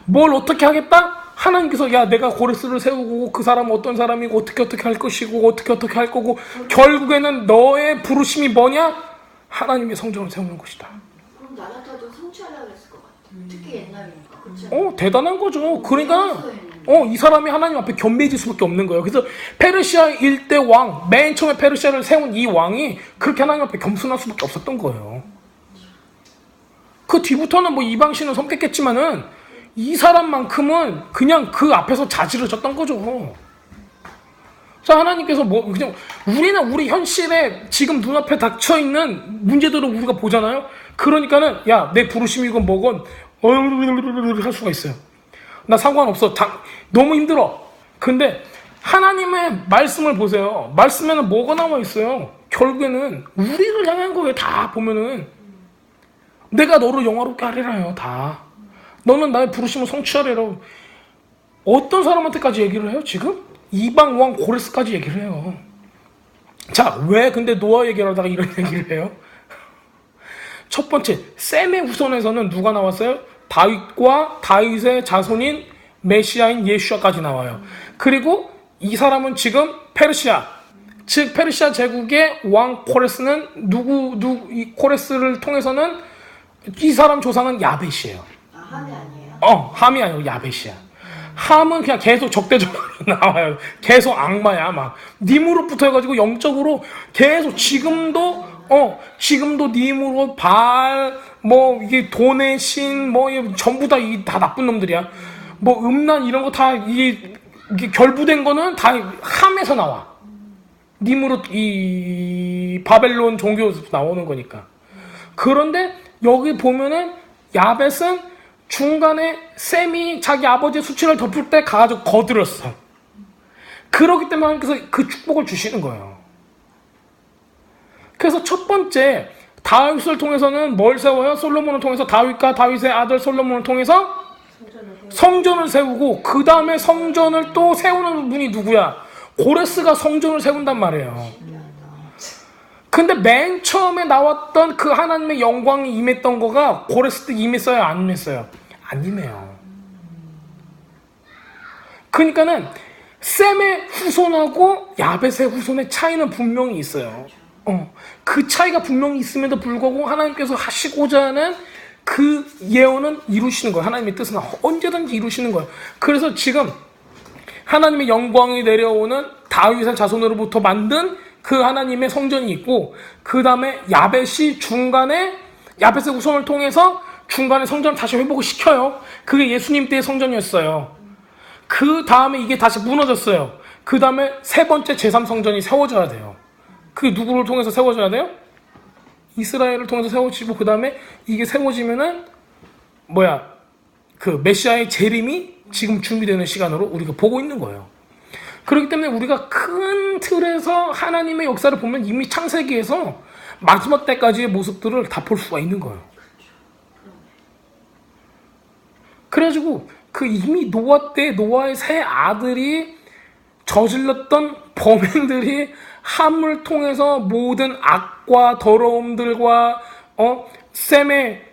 뭘 어떻게 하겠다? 하나님께서 야 내가 고레스를 세우고 그 사람은 어떤 사람이고 어떻게 할 것이고 어떻게 할 거고 결국에는 너의 부르심이 뭐냐? 하나님의 성전을 세우는 것이다. 그럼 나라타도 성취하려고 했을 것 같아. 특히 옛날이니까. 그렇지? 대단한 거죠. 그러니까 이 사람이 하나님 앞에 겸비해질 수밖에 없는 거예요. 그래서 페르시아 일대 왕, 맨 처음에 페르시아를 세운 이 왕이 그렇게 하나님 앞에 겸손할 수밖에 없었던 거예요. 그 뒤부터는 뭐 이방신을 섬겼겠지만은 이 사람만큼은 그냥 그 앞에서 자지를 졌던 거죠. 자, 하나님께서 그냥 우리는 우리 현실에 지금 눈앞에 닥쳐 있는 문제들을 우리가 보잖아요. 그러니까는 야, 내 부르심이 이건 뭐건 할 수가 있어요. 나 상관없어. 너무 힘들어. 근데 하나님의 말씀을 보세요. 말씀에는 뭐가 나와 있어요? 결국에는 우리를 향한 거예요. 다 보면은 내가 너를 영화롭게 하리라요. 다. 너는 나의 부르심을 성취하리라. 어떤 사람한테까지 얘기를 해요? 지금? 이방 왕 고레스까지 얘기를 해요. 자, 왜 근데 노아 얘기를 하다가 이런 얘기를 해요? 첫 번째, 셈의 후손에서는 누가 나왔어요? 다윗과 다윗의 자손인 메시아인 예수아까지 나와요. 그리고 이 사람은 지금 페르시아, 즉 페르시아 제국의 왕 코레스는 이 코레스를 통해서는 이 사람 조상은 야벳이에요. 함이 아니에요? 함이 아니고 야벳이야. 함은 그냥 계속 적대적으로 나와요. 계속 악마야, 막. 님으로부터 해가지고 영적으로 계속 지금도 님으로 이게 돈의 신, 전부 다 나쁜 놈들이야. 음란 이런 거 다, 이게 결부된 거는 다 함에서 나와. 님으로 이 바벨론 종교에서 나오는 거니까. 그런데 여기 보면은 야벳은 중간에 셈이 자기 아버지의 수치를 덮을 때 가가지고 거들었어. 그렇기 때문에 하나님께서 그 축복을 주시는 거예요. 그래서 첫 번째 다윗을 통해서는 뭘 세워요? 솔로몬을 통해서 다윗과 다윗의 아들 솔로몬을 통해서 성전을 세우고 그 다음에 성전을 또 세우는 분이 누구야? 고레스가 성전을 세운단 말이에요. 근데 맨 처음에 나왔던 그 하나님의 영광이 임했던 거가 고레스 때 임했어요? 안 임했어요? 안 임해요. 그러니까는 셈의 후손하고 야벳의 후손의 차이는 분명히 있어요. 그 차이가 분명히 있음에도 불구하고 하나님께서 하시고자 하는 그 예언은 이루시는 거예요. 하나님의 뜻은 언제든지 이루시는 거예요. 그래서 지금 하나님의 영광이 내려오는 다윗의 자손으로부터 만든 그 하나님의 성전이 있고 그 다음에 야벳이 중간에 야벳의 후손을 통해서 중간에 성전을 다시 회복을 시켜요. 그게 예수님 때의 성전이었어요. 그 다음에 이게 다시 무너졌어요. 그 다음에 세 번째 제3성전이 세워져야 돼요. 그게 누구를 통해서 세워져야 돼요? 이스라엘을 통해서 세워지고, 그 다음에 이게 세워지면은 그 메시아의 재림이 지금 준비되는 시간으로 우리가 보고 있는 거예요. 그렇기 때문에 우리가 큰 틀에서 하나님의 역사를 보면 이미 창세기에서 마지막 때까지의 모습들을 다 볼 수가 있는 거예요. 그래가지고 그 이미 노아 때 노아의 세 아들이 저질렀던 범행들이 함을 통해서 모든 악과 더러움들과 셈의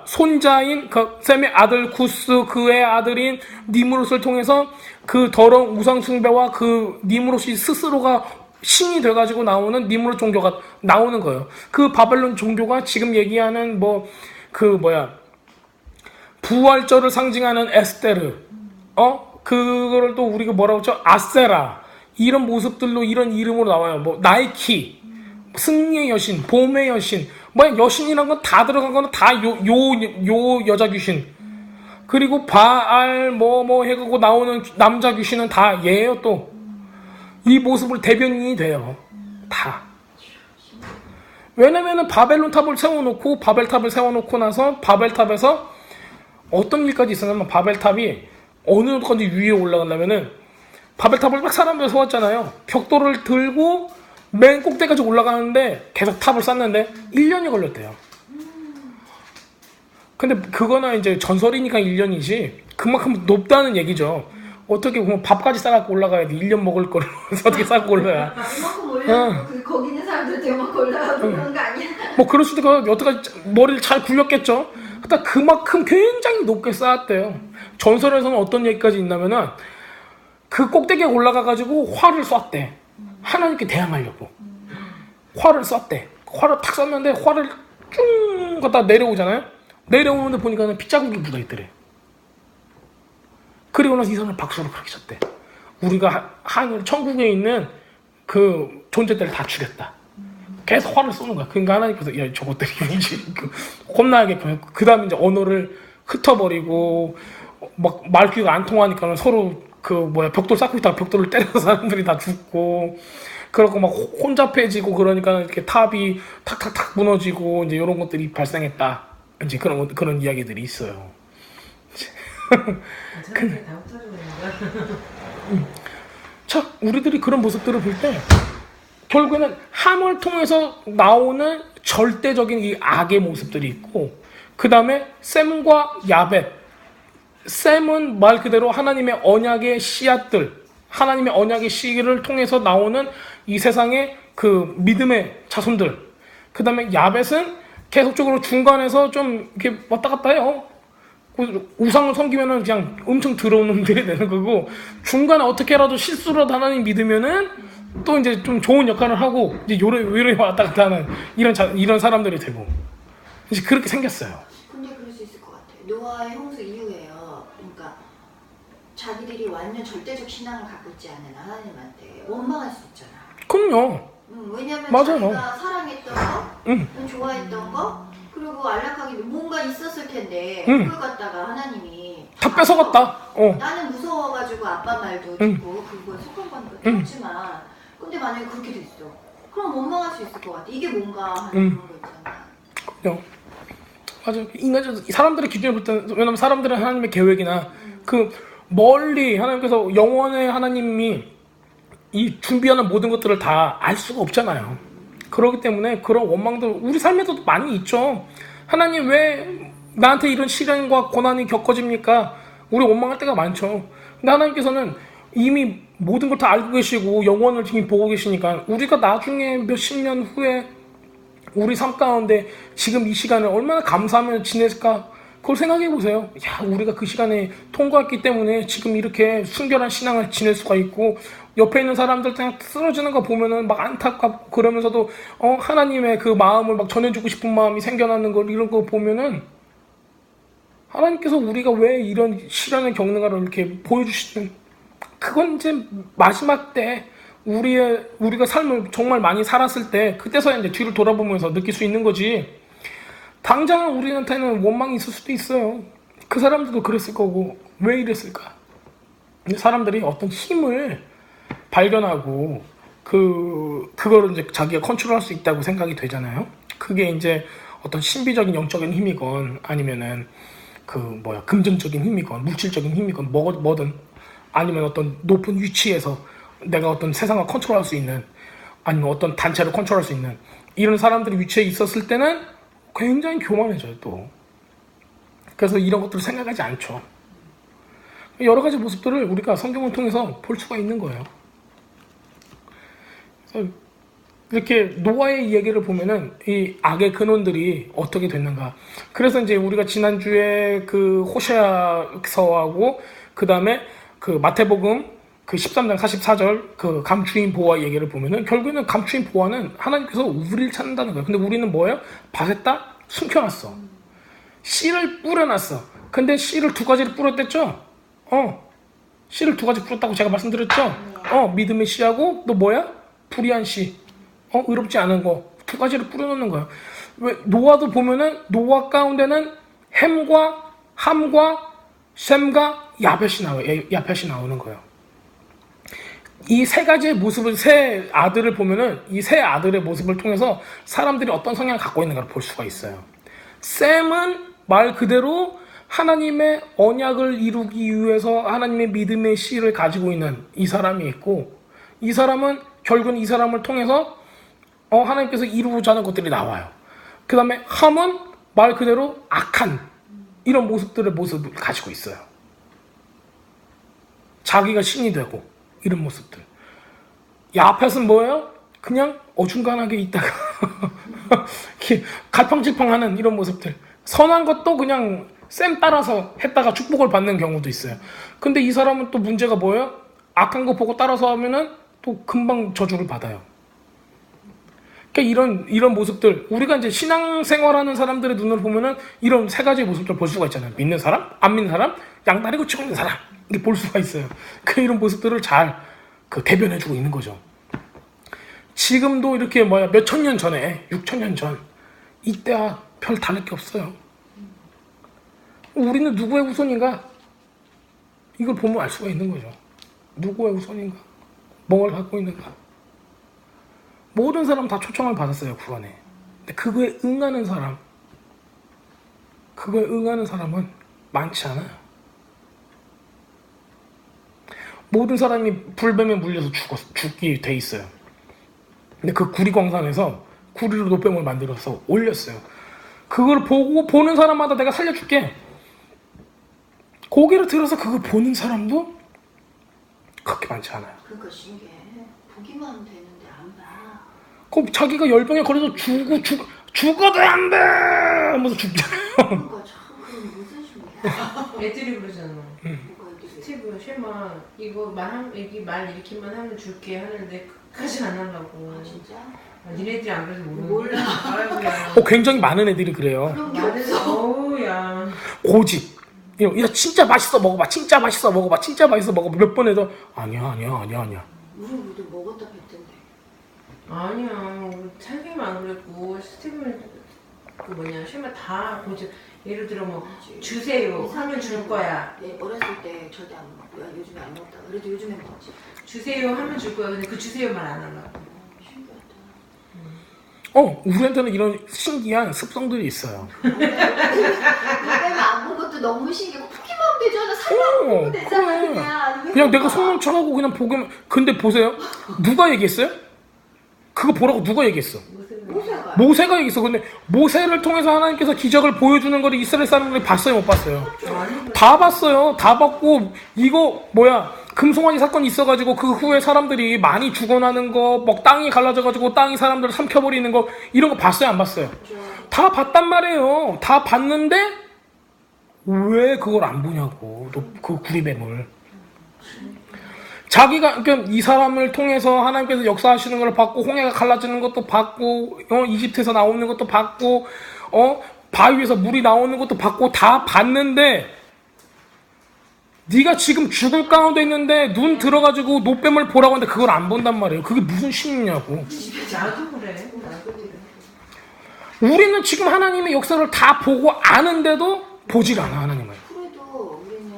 손자인 셈의 아들 구스, 그의 아들인 니무롯을 통해서 그 더러운 우상 숭배와 그 니무롯이 스스로가 신이 돼가지고 나오는 니무롯 종교가 나오는 거예요. 그 바벨론 종교가 지금 얘기하는 부활절을 상징하는 에스테르, 그거를 또 우리가 뭐라고 했죠? 아세라, 이런 모습들로, 이런 이름으로 나와요. 나이키, 승리의 여신, 봄의 여신, 여신이란 건 다 들어간 거는 다 요 여자 귀신. 그리고 바알 해가고 나오는 남자 귀신은 다 얘예요. 또 이 모습을 대변인이 돼요. 다. 왜냐면은 바벨탑을 세워놓고 나서 바벨탑에서 어떤 일까지 있었냐면, 바벨탑이 어느 정도까지 위에 올라가려면은 바벨탑을 막 사람들 세웠잖아요. 벽돌을 들고 맨 꼭대기까지 올라가는데 계속 탑을 쌓는데 1년이 걸렸대요. 근데 그거는 이제 전설이니까 1년이지 그만큼 높다는 얘기죠. 어떻게 보면 밥까지 싸갖고 올라가야 돼. 1년 먹을 거를 어떻게 싸갖고 올라야. 이만큼 올려도 거기 있는 사람들 이만큼 올라가고 그런 거 아니야? 그럴 수도 있고, 여태까지 머리를 잘 굴렸겠죠. 그러니까 그만큼 굉장히 높게 쌓았대요. 전설에서는 어떤 얘기까지 있냐면은 그 꼭대기에 올라가가지고 활을 쐈대. 하나님께 대항하려고. 활을 쐈대. 활을 탁 쐈는데 활을 쭉 갖다 내려오잖아요. 내려오는데 보니까 핏자국이 묻어있더래. 그리고 나서 이 사람을 박수로 그렇게 쳤대. 우리가 하늘 천국에 있는 그 존재들을 다 죽였다. 계속 화를 쏘는 거야. 그러니까 하나님께서 야 저것들이 혼나야겠고, 그 다음에 이제 언어를 흩어버리고 막 말귀가 안 통하니까 서로 벽돌 쌓고 있다가 벽돌을 때려서 사람들이 다 죽고, 그러고 막 혼잡해지고, 그러니까 이렇게 탑이 탁탁탁 무너지고 이제 이런 것들이 발생했다. 이제 그런 이야기들이 있어요. 자, 우리들이 그런 모습들을 볼 때 결국에는 함을 통해서 나오는 절대적인 이 악의 모습들이 있고, 그 다음에 셈과 야벳. 셈은 말 그대로 하나님의 언약의 씨앗들, 하나님의 언약의 씨를 통해서 나오는 이 세상의 그 믿음의 자손들. 그 다음에 야벳은 계속적으로 중간에서 좀 이렇게 왔다 갔다 해요. 우상을 섬기면은 그냥 엄청 더러운 놈들이 되는 거고, 중간에 어떻게라도 실수라도 하나님 믿으면은 또 이제 좀 좋은 역할을 하고, 이제 요래 왔다 갔다 하는 이런 사람들이 되고, 이제 그렇게 생겼어요. 근데 그럴 수 있을 것 같아. 노아의 홍수 이후에요. 그러니까 자기들이 완전 절대적 신앙을 갖고 있지 않은 하나님한테 원망할 수 있잖아. 그럼요. 왜냐면 맞아요. 자기가 사랑했던 거, 좋아했던 거, 그리고 안락하게 뭔가 있었을 텐데 그걸 갖다가 하나님이 다 뺏어갔다. 나는 무서워가지고 아빠 말도 듣고 그거에 속한 건 그렇지만, 근데 만약에 그렇게 됐어, 그럼 원망할 수 있을 것 같아. 이게 뭔가 하는 그런 거 있잖아. 그럼요. 맞아. 인간적으로 사람들의 기준을 볼 때는, 왜냐면 사람들은 하나님의 계획이나 그 멀리 하나님께서 영원의 하나님이 이 준비하는 모든 것들을 다 알 수가 없잖아요. 그렇기 때문에 그런 원망도 우리 삶에도 많이 있죠. 하나님 왜 나한테 이런 시련과 고난이 겪어집니까? 우리 원망할 때가 많죠. 근데 하나님께서는 이미 모든 걸 다 알고 계시고 영원을 지금 보고 계시니까, 우리가 나중에 몇십 년 후에 우리 삶 가운데 지금 이 시간을 얼마나 감사하며 지낼까? 그걸 생각해 보세요. 야, 우리가 그 시간에 통과했기 때문에 지금 이렇게 순결한 신앙을 지낼 수가 있고, 옆에 있는 사람들 그냥 쓰러지는 거 보면은 막 안타깝고, 그러면서도 하나님의 그 마음을 막 전해주고 싶은 마음이 생겨나는 걸, 이런 거 보면은 하나님께서 우리가 왜 이런 시련을 겪는가를 이렇게 보여주시는, 그건 이제 마지막 때 우리가 삶을 정말 많이 살았을 때, 그때서야 이제 뒤를 돌아보면서 느낄 수 있는 거지. 당장 우리한테는 원망이 있을 수도 있어요. 그 사람들도 그랬을 거고 왜 이랬을까? 근데 사람들이 어떤 힘을 발견하고 그거를 이제 자기가 컨트롤할 수 있다고 생각이 되잖아요. 그게 이제 어떤 신비적인 영적인 힘이건 아니면은 금전적인 힘이건 물질적인 힘이건 뭐든 아니면 어떤 높은 위치에서 내가 어떤 세상을 컨트롤할 수 있는 아니면 어떤 단체를 컨트롤할 수 있는 이런 사람들이 위치에 있었을 때는 굉장히 교만해져요 또. 그래서 이런 것들을 생각하지 않죠. 여러 가지 모습들을 우리가 성경을 통해서 볼 수가 있는 거예요. 그래서 이렇게 노아의 이야기를 보면은 이 악의 근원들이 어떻게 됐는가. 그래서 이제 우리가 지난주에 그 호세아서하고 그 다음에 그 마태복음 그 13장 44절 그 감추인 보화 얘기를 보면은 결국에는 감추인 보화는 하나님께서 우리를 찾는다는 거예요. 근데 우리는 뭐예요? 밭에다 숨겨놨어. 씨를 뿌려놨어. 근데 씨를 두 가지를 뿌렸댔죠? 씨를 두 가지 뿌렸다고 제가 말씀드렸죠? 믿음의 씨하고 또 뭐야? 불의한 씨. 의롭지 않은 거. 두 가지를 뿌려놓는 거예요. 왜 노아도 보면은 노아 가운데는 햄과 함과 셈과 야벳이 나오는 거예요. 이 세 가지의 모습을 세 아들을 보면은 이 세 아들의 모습을 통해서 사람들이 어떤 성향을 갖고 있는가를 볼 수가 있어요. 셈은 말 그대로 하나님의 언약을 이루기 위해서 하나님의 믿음의 씨를 가지고 있는 이 사람이 있고, 이 사람은 결국은 이 사람을 통해서 하나님께서 이루고자 하는 것들이 나와요. 그 다음에 함은 말 그대로 악한 이런 모습을 가지고 있어요. 자기가 신이 되고 이런 모습들. 야펫은 뭐예요? 그냥 어중간하게 있다가 이렇게 갈팡질팡하는 이런 모습들. 선한 것도 그냥 쌤 따라서 했다가 축복을 받는 경우도 있어요. 근데 이 사람은 또 문제가 뭐예요? 악한 거 보고 따라서 하면은 또 금방 저주를 받아요. 그러니까 이런 모습들, 우리가 이제 신앙생활하는 사람들의 눈으로 보면은 이런 세 가지의 모습들을 볼 수가 있잖아요. 믿는 사람, 안 믿는 사람, 양다리 고치고 있는 사람, 이렇게 볼 수가 있어요. 이런 모습들을 잘 대변해주고 있는 거죠. 지금도 이렇게 몇천 년 전에, 6,000년 전, 이때와 별 다를 게 없어요. 우리는 누구의 후손인가? 이걸 보면 알 수가 있는 거죠. 누구의 후손인가? 뭘 갖고 있는가? 모든 사람 다 초청을 받았어요, 구원에. 근데 그거에 응하는 사람은 많지 않아요. 모든 사람이 불뱀에 물려서 죽게 돼 있어요. 근데 그 구리광산에서 구리로 노뱀을 만들어서 올렸어요. 그걸 보는 사람마다 내가 살려줄게. 고개를 들어서 그걸 보는 사람도 그렇게 많지 않아요. 그러니까 신기해. 보기만 하면 되는데 안 봐. 그럼 자기가 열병에 걸려서 죽어도 안 돼! 하면서 죽잖아요. 그러니까 참 그건 무슨 신기야. 애들이 그러잖아. 뭐가 이렇게 스티브 쉐마 이거 말 이렇게만 하면 줄게 하는데 끝까지 안 하려고. 진짜? 니네들이 안 그래서 몰라. 아이고야. 굉장히 많은 애들이 그래요. 그런 게 나는 없어. 어우야. 고집. 야 진짜 맛있어 먹어봐. 진짜 맛있어 먹어봐. 진짜 맛있어 먹어봐. 몇 번 해도 아니야. 우리도 먹었다 뱉던데. 아니야. 찬생이만 안 그랬고 스티븐 쉐마 다 고집. 예를 들어 주세요 하면 줄 거야. 네, 어렸을 때 절대 안 먹고요. 요즘에 안 먹다. 그래도 요즘에 먹지. 주세요 하면 줄 거야. 근데 그 주세요만 안 하려고. 신기하다. 우리한테는 이런 신기한 습성들이 있어요. 노뱀을 안 본 것도 너무 신기하고 보기만 하면 되잖아. 살만 보면 되잖아. 그냥 내가 속눈 쳐가고 그냥 보기만. 근데 보세요. 누가 얘기했어요? 그거 보라고 누가 얘기했어? 모세가 얘기했어. 근데 모세를 통해서 하나님께서 기적을 보여주는 걸 이스라엘 사람들이 봤어요, 못 봤어요? 다 봤어요. 다 봤고 이거 금송아지 사건이 있어가지고 그 후에 사람들이 많이 죽어나는 거, 땅이 갈라져가지고 땅이 사람들을 삼켜버리는 거 이런 거 봤어요, 안 봤어요? 다 봤단 말이에요. 다 봤는데 왜 그걸 안 보냐고. 그 구리뱀을. 자기가 그러니까 이 사람을 통해서 하나님께서 역사하시는 걸 봤고 홍해가 갈라지는 것도 봤고 이집트에서 나오는 것도 봤고 바위에서 물이 나오는 것도 봤고 다 봤는데 네가 지금 죽을 가운데 있는데 눈 들어가지고 노뱀을 보라고 하는데 그걸 안 본단 말이에요. 그게 무슨 신이냐고. 나도 그래. 우리는 지금 하나님의 역사를 다 보고 아는데도 보질 않아, 하나님을. 그래도 우리는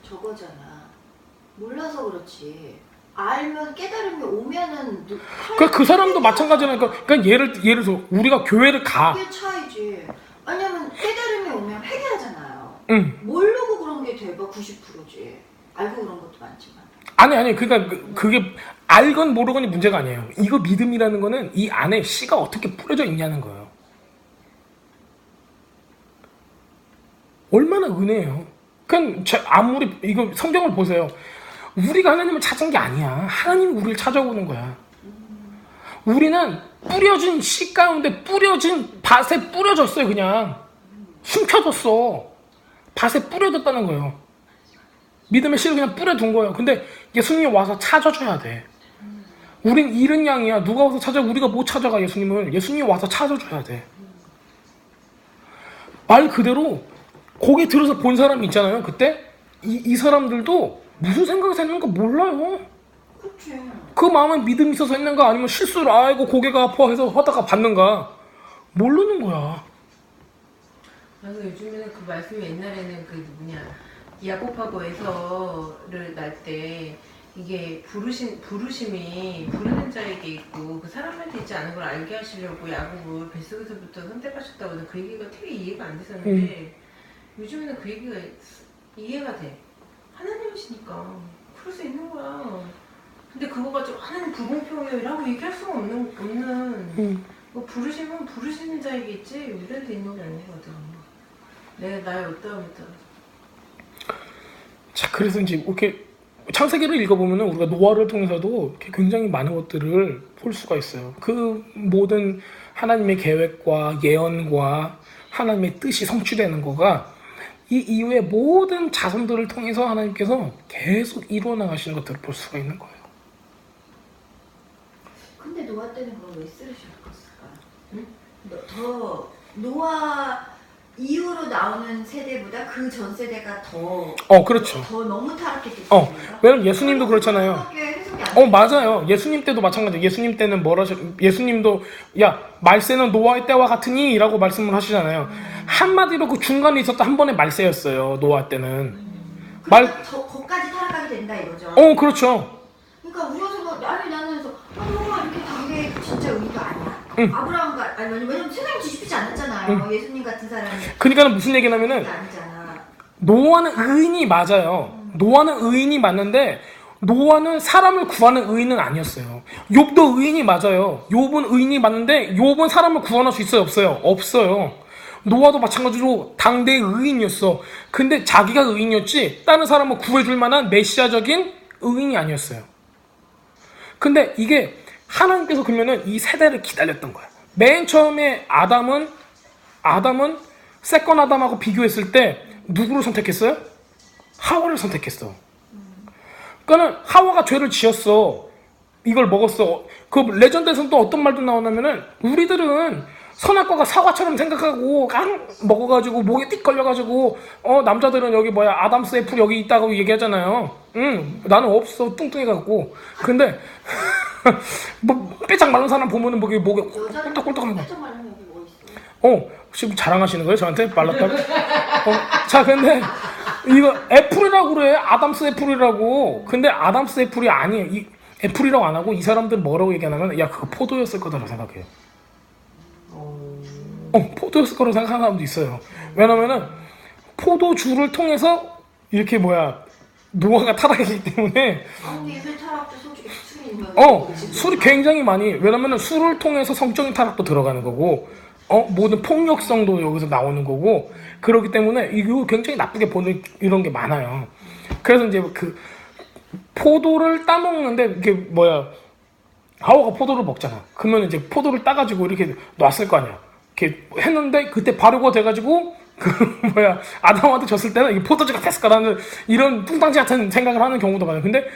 저거잖아. 몰라서 그렇지. 알면 깨달음이 오면은 그 사람도 마찬가지라니까. 그러니까 예를 들어서 우리가 교회를 가. 그게 차이지. 왜냐면 깨달음이 오면 회개하잖아요. 응. 모르고 그런 게 대박 90%지. 알고 그런 것도 많지만. 아니 그러니까 그게 알건 모르건이 문제가 아니에요. 이거 믿음이라는 거는 이 안에 씨가 어떻게 뿌려져 있냐는 거예요. 얼마나 은혜예요. 그냥 아무리 이거 성경을 보세요. 우리가 하나님을 찾은 게 아니야. 하나님이 우리를 찾아오는 거야. 우리는 뿌려진 씨 가운데 뿌려진 밭에 뿌려졌어요. 그냥 숨겨졌어. 밭에 뿌려졌다는 거예요. 믿음의 씨를 그냥 뿌려둔 거예요. 근데 예수님이 와서 찾아줘야 돼. 우린 잃은 양이야. 누가 와서 찾아? 우리가 못 찾아가 예수님을. 예수님이 와서 찾아줘야 돼. 말 그대로 고개 들어서 본 사람이 있잖아요. 그때 이 사람들도 무슨 생각에서 했는가 몰라요. 그치. 그 마음에 믿음이 있어서 했는가 아니면 실수를 알고 고개가 아파해서 하다가 받는가 모르는 거야. 그래서 요즘에는 그 말씀이 옛날에는 그 야곱하고 에서를 날 때 이게 부르심이 부르는 자에게 있고 그 사람한테 있지 않은 걸 알게 하시려고 야곱을 뱃속에서부터 선택하셨다고 그 얘기가 되게 이해가 안 됐었는데 요즘에는 그 얘기가 이해가 돼. 하나님이시니까 그럴 수 있는 거야. 근데 그거 가지고 하나님 불공평이라고 얘기할 수가 없는 뭐 부르심은 부르시는 자에게 있지 우리한테 있는 게 아니거든. 내가 나의 어떠함에 따라. 자, 그래서 이제 이렇게 창세기를 읽어보면 우리가 노아를 통해서도 이렇게 굉장히 많은 것들을 볼 수가 있어요. 그 모든 하나님의 계획과 예언과 하나님의 뜻이 성취되는 거가 이 이후에 모든 자손들을 통해서 하나님께서 계속 이루어 나가시는 것들을 볼 수가 있는 거예요. 근데 노아 때는 그걸 왜 쓰러셨을까? 응? 더 노아 이후로 나오는 세대보다 그 전 세대가 그렇죠. 더 너무 타락했기 때문에. 때문에. 왜냐면 예수님도 그렇잖아요. 맞아요. 예수님 때도 마찬가지예요. 예수님 때는 예수님도 야 말세는 노아의 때와 같으니 라고 말씀을 하시잖아요. 한마디로 그 중간에 있었던 한 번의 말세였어요. 노아 때는. 거까지 타락하게 된다 이거죠. 그렇죠. 그러니까 우리가 아니 나는 노아 이렇게 단계 진짜 의가 아니야. 응. 아브라함과 왜냐면 세상이 뒤집히지 않았잖아요. 예수님 같은 사람이. 그러니까 무슨 얘기냐면은 노아는 의인이 맞아요. 노아는 의인이 맞는데 노아는 사람을 구하는 의인은 아니었어요. 욥도 의인이 맞아요. 욥은 의인이 맞는데 욥은 사람을 구원할 수 있어요? 없어요? 없어요. 노아도 마찬가지로 당대의 의인이었어. 근데 자기가 의인이었지 다른 사람을 구해줄 만한 메시아적인 의인이 아니었어요. 근데 이게 하나님께서 그러면은 이 세대를 기다렸던 거야. 맨 처음에 아담은 세컨 아담하고 비교했을 때 누구를 선택했어요? 하와를 선택했어. 그러니까 하와가 죄를 지었어. 이걸 먹었어. 그 레전드에서는 또 어떤 말도 나오냐면은 우리들은 선악과가 사과처럼 생각하고 먹어가지고 목에 띡 걸려가지고 남자들은 여기 아담스 애플 여기 있다고 얘기하잖아요. 나는 없어 뚱뚱해갖고. 근데 뭐 빼짝 마른 사람 보면은 목에 꿀떡꿀떡한 거. 빼짝 마른 여기 뭐 있어? 지금 자랑하시는 거예요 저한테 말랐다고? 자 근데 이거 애플이라고 그래. 아담스 애플이라고. 근데 아담스 애플이 아니에요. 이 애플이라고 안 하고 이 사람들 뭐라고 얘기하냐면 야 그거 포도였을 거다라고 생각해요. 포도였을 거라고 생각하는 사람도 있어요. 왜냐면은 포도주를 통해서 이렇게 노아가 타락했기 때문에 술 타락도 솔직히 술이 있는 술이 굉장히 많이 왜냐면은 술을 통해서 성적인 타락도 들어가는 거고 모든 폭력성도 여기서 나오는 거고 그렇기 때문에 이거 굉장히 나쁘게 보는 이런 게 많아요. 그래서 이제 그 포도를 따먹는데 이게 하와가 포도를 먹잖아. 그러면 이제 포도를 따가지고 이렇게 놨을 거 아니야. 이렇게 했는데 그때 발효가 돼가지고 아담한테 줬을 때는 이게 포도주가 됐을까라는 이런 뚱땅지 같은 생각을 하는 경우도 많아요. 근데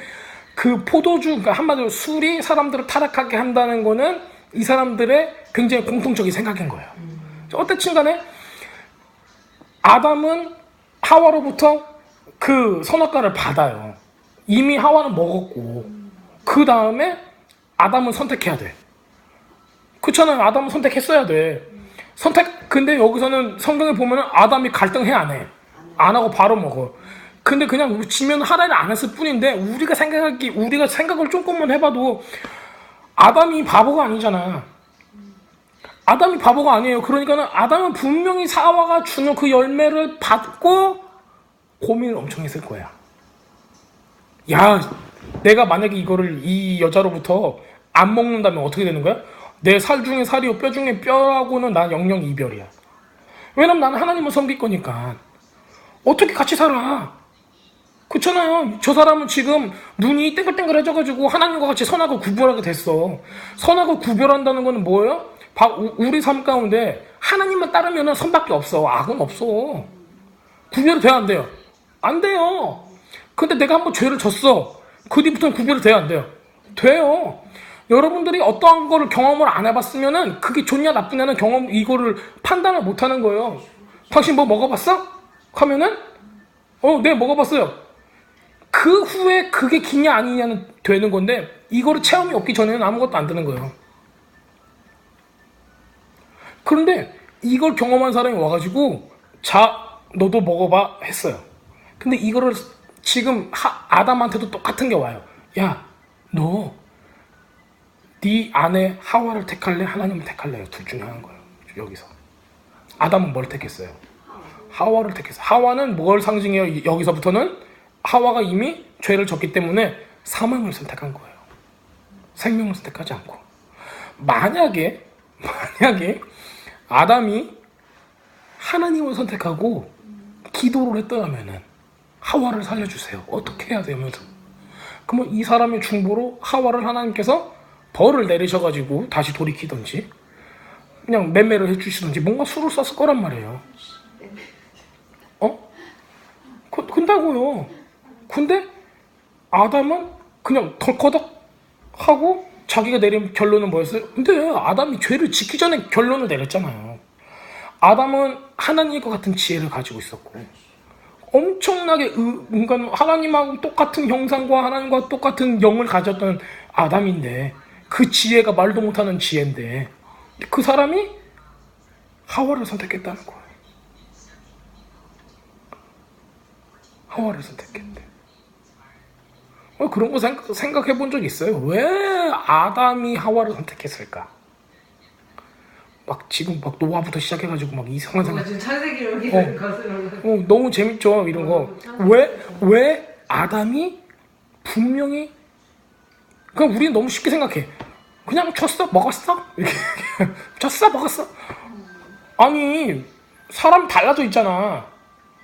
그 포도주, 그러니까 한마디로 술이 사람들을 타락하게 한다는 거는 이 사람들의 굉장히 공통적인 생각인 거예요. 어쨌든 간에 아담은 하와로부터 그 선악과를 받아요. 이미 하와는 먹었고 그 다음에 아담은 선택해야 돼. 그렇잖아요. 아담은 선택했어야 돼. 근데 여기서는 성경에 보면은 아담이 갈등해 안 해? 안 하고 바로 먹어. 근데 그냥 지면 하나를 안 했을 뿐인데 우리가 생각을 조금만 해봐도 아담이 바보가 아니잖아. 아담이 바보가 아니에요. 그러니까는 아담은 분명히 사와가 주는 그 열매를 받고 고민을 엄청 했을 거야. 야, 내가 만약에 이거를 이 여자로부터 안 먹는다면 어떻게 되는 거야? 내 살 중에 살이요 뼈 중에 뼈하고는 난 영영 이별이야. 왜냐면 나는 하나님을 섬길 거니까. 어떻게 같이 살아? 그렇잖아요. 저 사람은 지금 눈이 땡글땡글해져가지고 하나님과 같이 선악을 구별하게 됐어. 선악을 구별한다는 거는 뭐예요? 우리 삶 가운데 하나님만 따르면 선밖에 없어. 악은 없어. 구별이 돼야 안 돼요? 안 돼요. 근데 내가 한번 죄를 졌어. 그 뒤부터는 구별이 돼야 안 돼요? 돼요. 여러분들이 어떠한 거를 경험을 안 해봤으면은 그게 좋냐 나쁘냐는 이거를 판단을 못 하는 거예요. 당신 뭐 먹어봤어? 하면은 네 먹어봤어요. 그 후에 그게 기냐 아니냐는 되는 건데 이거를 체험이 없기 전에는 아무것도 안 되는 거예요. 그런데 이걸 경험한 사람이 와가지고 너도 먹어봐 했어요. 근데 이거를 지금 아담한테도 똑같은 게 와요. 야, 너 네 아내 하와를 택할래? 하나님을 택할래요? 둘 중에 하나인 거예요. 여기서 아담은 뭘 택했어요? 하와를 택했어요. 하와는 뭘 상징해요? 여기서부터는 하와가 이미 죄를 졌기 때문에 사망을 선택한 거예요. 생명을 선택하지 않고. 만약에 아담이 하나님을 선택하고 기도를 했더라면은 하와를 살려주세요. 어떻게 해야 되면서. 그러면 이 사람의 중보로 하와를 하나님께서 벌을 내리셔가지고 다시 돌이키든지 그냥 매매를 해주시든지 뭔가 수를 썼을 거란 말이에요. 근다고요. 근데 아담은 그냥 덜커덕 하고 자기가 내린 결론은 뭐였어요? 근데 아담이 죄를 짓기 전에 결론을 내렸잖아요. 아담은 하나님과 같은 지혜를 가지고 있었고 엄청나게 하나님하고 똑같은 형상과 하나님과 똑같은 영을 가졌던 아담인데 그 지혜가 말도 못하는 지혜인데 그 사람이 하와를 선택했다는 거예요. 하와를 선택했대. 그런 거 생각해 본 적 있어요? 왜 아담이 하와를 선택했을까? 지금 노아부터 시작해가지고 이상한 생각. 지금 창세기로 여기서 거슬러. 너무 재밌죠 이런 거. 왜 아담이 분명히 그냥 우리는 너무 쉽게 생각해. 그냥 쳤어 먹었어 이렇게 쳤어 먹었어. 아니 사람 달라져 있잖아.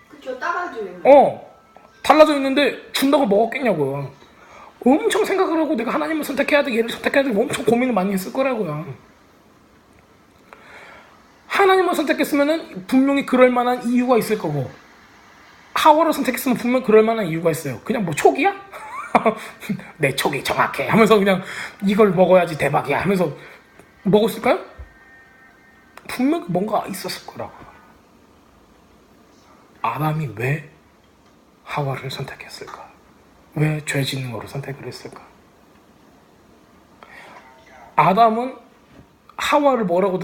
그쵸, 따가줘요. 달라져 있는데 준다고 먹었겠냐고요. 엄청 생각을 하고 내가 하나님을 선택해야 돼 얘를 선택해야 돼 엄청 고민을 많이 했을 거라고요. 하나님을 선택했으면 분명히 그럴 만한 이유가 있을 거고 하와를 선택했으면 분명히 그럴 만한 이유가 있어요. 그냥 촉이야? 내 촉이 정확해 하면서 그냥 이걸 먹어야지 대박이야 하면서 먹었을까요? 분명히 뭔가 있었을 거라고. 아담이 왜 하와를 선택했을까? 왜 죄 짓는 거로 선택을 했을까? 아담은 하와를 뭐라고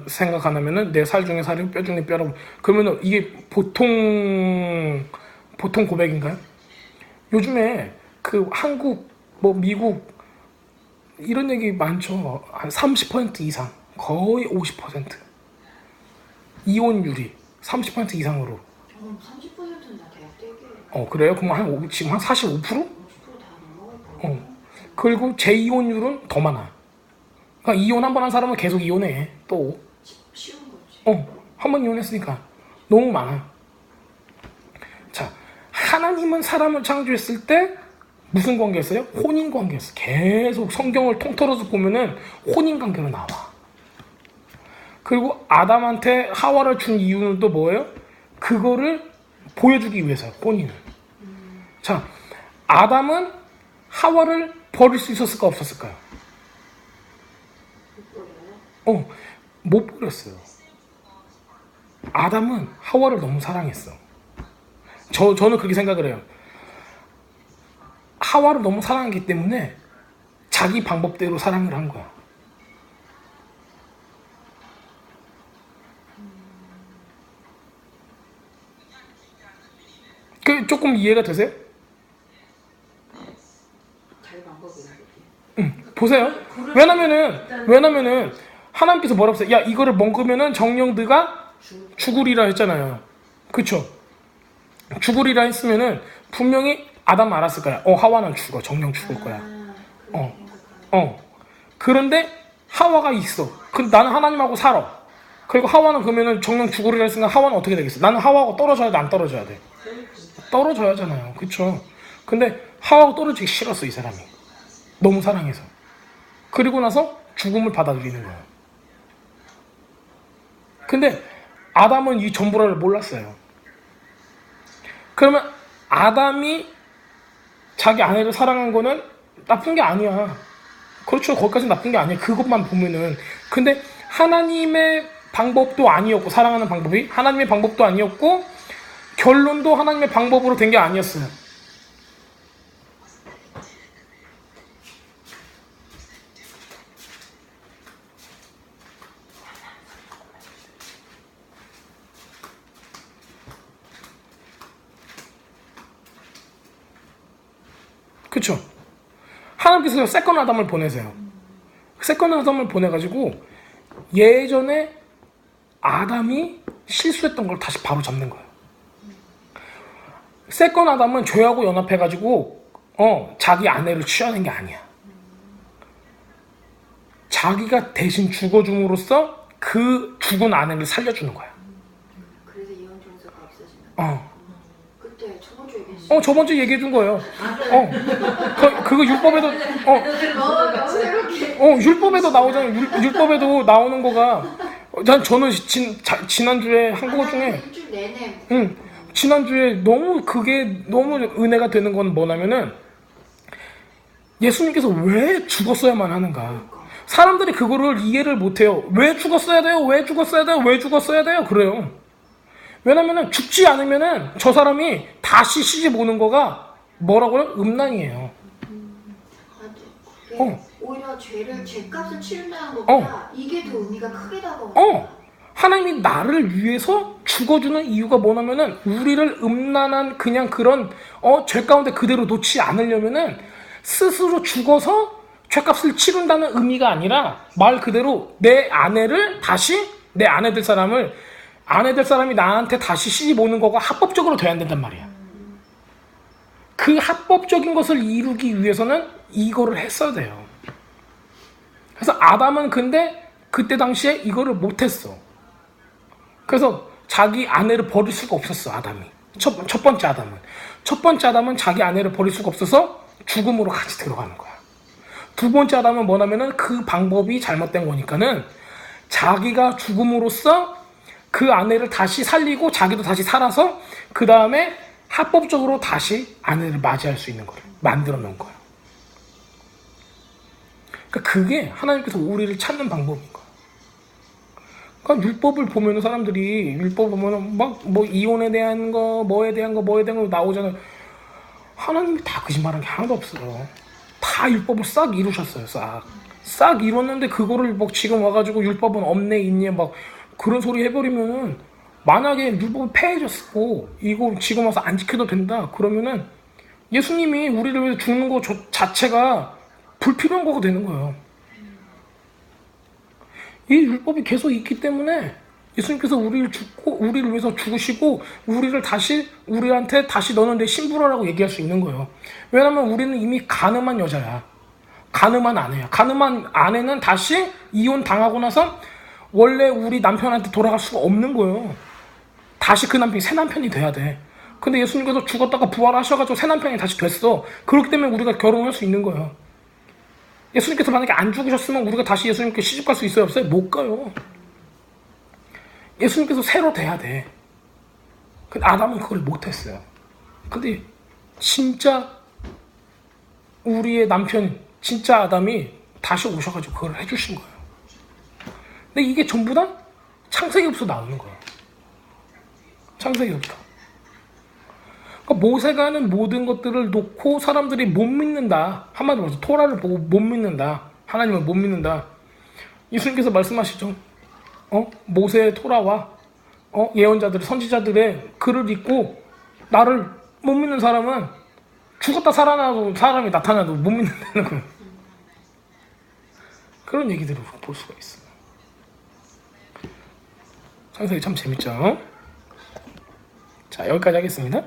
생각하냐면은 내 살 중에 살이 뼈 중에 뼈라고. 그러면은 이게 보통 고백인가요? 요즘에 한국 미국 이런 얘기 많죠. 한 30% 이상 거의 50% 이혼율이 30% 이상으로. 30%는 다 대학 되게. 그래요? 그럼 지금 한 45%? 50%다 넘어갈 거예요. 그리고 재이혼율은 더 많아. 그러니까 이혼 한 번 한 사람은 계속 이혼해. 또. 쉬운 거지. 한 번 이혼했으니까 너무 많아. 자, 하나님은 사람을 창조했을 때 무슨 관계였어요? 혼인 관계였어. 계속 성경을 통틀어서 보면은 혼인 관계로 나와. 그리고 아담한테 하와를 준 이유는 또 뭐예요? 그거를 보여주기 위해서요. 혼인을. 자, 아담은 하와를 버릴 수 있었을까 없었을까요? 못 버렸어요. 아담은 하와를 너무 사랑했어. 저는 그렇게 생각을 해요. 하와를 너무 사랑했기 때문에 자기 방법대로 사랑을 한 거야. 그 조금 이해가 되세요? 자기 방법이라고. 보세요. 왜냐면은 하나님께서 뭐라고 했어요? 야, 이거를 먹으면은 정령드가 죽으리라 했잖아요. 그쵸? 죽으리라 했으면은 분명히 아담 알았을 거야. 하와는 죽어. 정령 죽을 거야. 그런데 하와가 있어. 나는 하나님하고 살아. 그리고 하와는 그러면은 정령 죽으리라 했으니까 하와는 어떻게 되겠어? 나는 하와하고 떨어져야 돼, 안 떨어져야 돼? 떨어져야 하잖아요. 그쵸? 근데 하와하고 떨어지기 싫었어, 이 사람이. 너무 사랑해서. 그리고 나서 죽음을 받아들이는 거예요. 근데 아담은 이 전부라를 몰랐어요. 그러면 아담이 자기 아내를 사랑한 거는 나쁜 게 아니야. 그렇죠. 거기까지는 나쁜 게 아니야. 그것만 보면은. 근데 하나님의 방법도 아니었고, 사랑하는 방법이 하나님의 방법도 아니었고, 결론도 하나님의 방법으로 된 게 아니었어요. 그쵸? 하나님께서 세컨 아담을 보내세요. 세컨 아담을 보내가지고 예전에 아담이 실수했던 걸 다시 바로 잡는 거예요. 세컨 아담은 죄하고 연합해가지고 자기 아내를 취하는 게 아니야. 자기가 대신 죽어줌으로써 그 죽은 아내를 살려주는 거야. 그래서 이혼 정서가 없어지는. 그때 저번 주에 얘기했어. 저번 주에 얘기해 준 거예요. 그거 율법에도 율법에도 나오잖아요. 율법에도 나오는 거가 저는 지난주에 한국어 중에 일주일 내내. 지난주에 그게 너무 은혜가 되는 건 뭐냐면은 예수님께서 왜 죽었어야만 하는가. 사람들이 그거를 이해를 못해요. 왜 죽었어야 돼요? 왜 죽었어야 돼요? 왜 죽었어야 돼요? 그래요. 왜냐면은 죽지 않으면은 저 사람이 다시 시집 오는 거가 뭐라고요? 음란이에요. 오히려 죄값을 치른다는 것보다 이게 더 의미가 크게 다가오는. 하나님이 나를 위해서 죽어주는 이유가 뭐냐면은 우리를 음란한 그냥 그런 죄 가운데 그대로 놓지 않으려면은 스스로 죽어서 죄값을 치른다는 의미가 아니라 말 그대로 내 아내를 다시 내 아내 될 사람이 나한테 다시 시집 오는 거가 합법적으로 돼야 된단 말이야. 그 합법적인 것을 이루기 위해서는 이거를 했어야 돼요. 그래서 아담은 근데 그때 당시에 이거를 못했어. 그래서 자기 아내를 버릴 수가 없었어, 아담이. 첫 번째 아담은 자기 아내를 버릴 수가 없어서 죽음으로 같이 들어가는 거야. 두 번째 아담은 뭐냐면은 그 방법이 잘못된 거니까는 자기가 죽음으로써 그 아내를 다시 살리고 자기도 다시 살아서 그 다음에 합법적으로 다시 아내를 맞이할 수 있는 거를 만들어 놓은 거야. 그러니까 그게 하나님께서 우리를 찾는 방법인 거야. 그러니까 율법을 보면은 사람들이 율법 보면은 막 뭐 이혼에 대한 거, 뭐에 대한 거 나오잖아요. 하나님이 다 거짓말한 게 하나도 없어요. 다 율법을 싹 이루셨어요. 싹 이뤘는데 그거를 막 지금 와가지고 율법은 없네 있네 막 그런 소리 해버리면은 만약에 율법이 폐해졌고 이거 지금 와서 안 지켜도 된다 그러면은 예수님이 우리를 위해서 죽는 거 자체가 불필요한 거가 되는 거예요. 이 율법이 계속 있기 때문에 예수님께서 우리를 위해서 죽으시고 우리한테 다시 너는 내 신부라고 얘기할 수 있는 거예요. 왜냐면 우리는 이미 간음한 여자야. 간음한 아내야. 간음한 아내는 다시 이혼 당하고 나서 원래 우리 남편한테 돌아갈 수가 없는 거예요. 다시 그 남편이 새 남편이 돼야 돼. 근데 예수님께서 죽었다가 부활하셔가지고 새 남편이 다시 됐어. 그렇기 때문에 우리가 결혼할 수 있는 거예요. 예수님께서 만약에 안 죽으셨으면 우리가 다시 예수님께 시집갈 수 있어요? 없어요? 못 가요. 예수님께서 새로 돼야 돼. 근데 아담은 그걸 못했어요. 근데 진짜 우리의 남편 진짜 아담이 다시 오셔가지고 그걸 해주신 거예요. 근데 이게 전부 다 창세기부터 나오는 거예요. 창세기부터. 그러니까 모세가 하는 모든 것들을 놓고 사람들이 못 믿는다. 한마디로 말해서 토라를 보고 못 믿는다. 하나님을 못 믿는다. 예수님께서 말씀하시죠. 모세의 토라와 예언자들의 선지자들의 글을 읽고 나를 못 믿는 사람은 죽었다 살아나도 사람이 나타나도 못 믿는다는 거. 그런 얘기들을 볼 수가 있어. 상상이 참 재밌죠? 자, 여기까지 하겠습니다.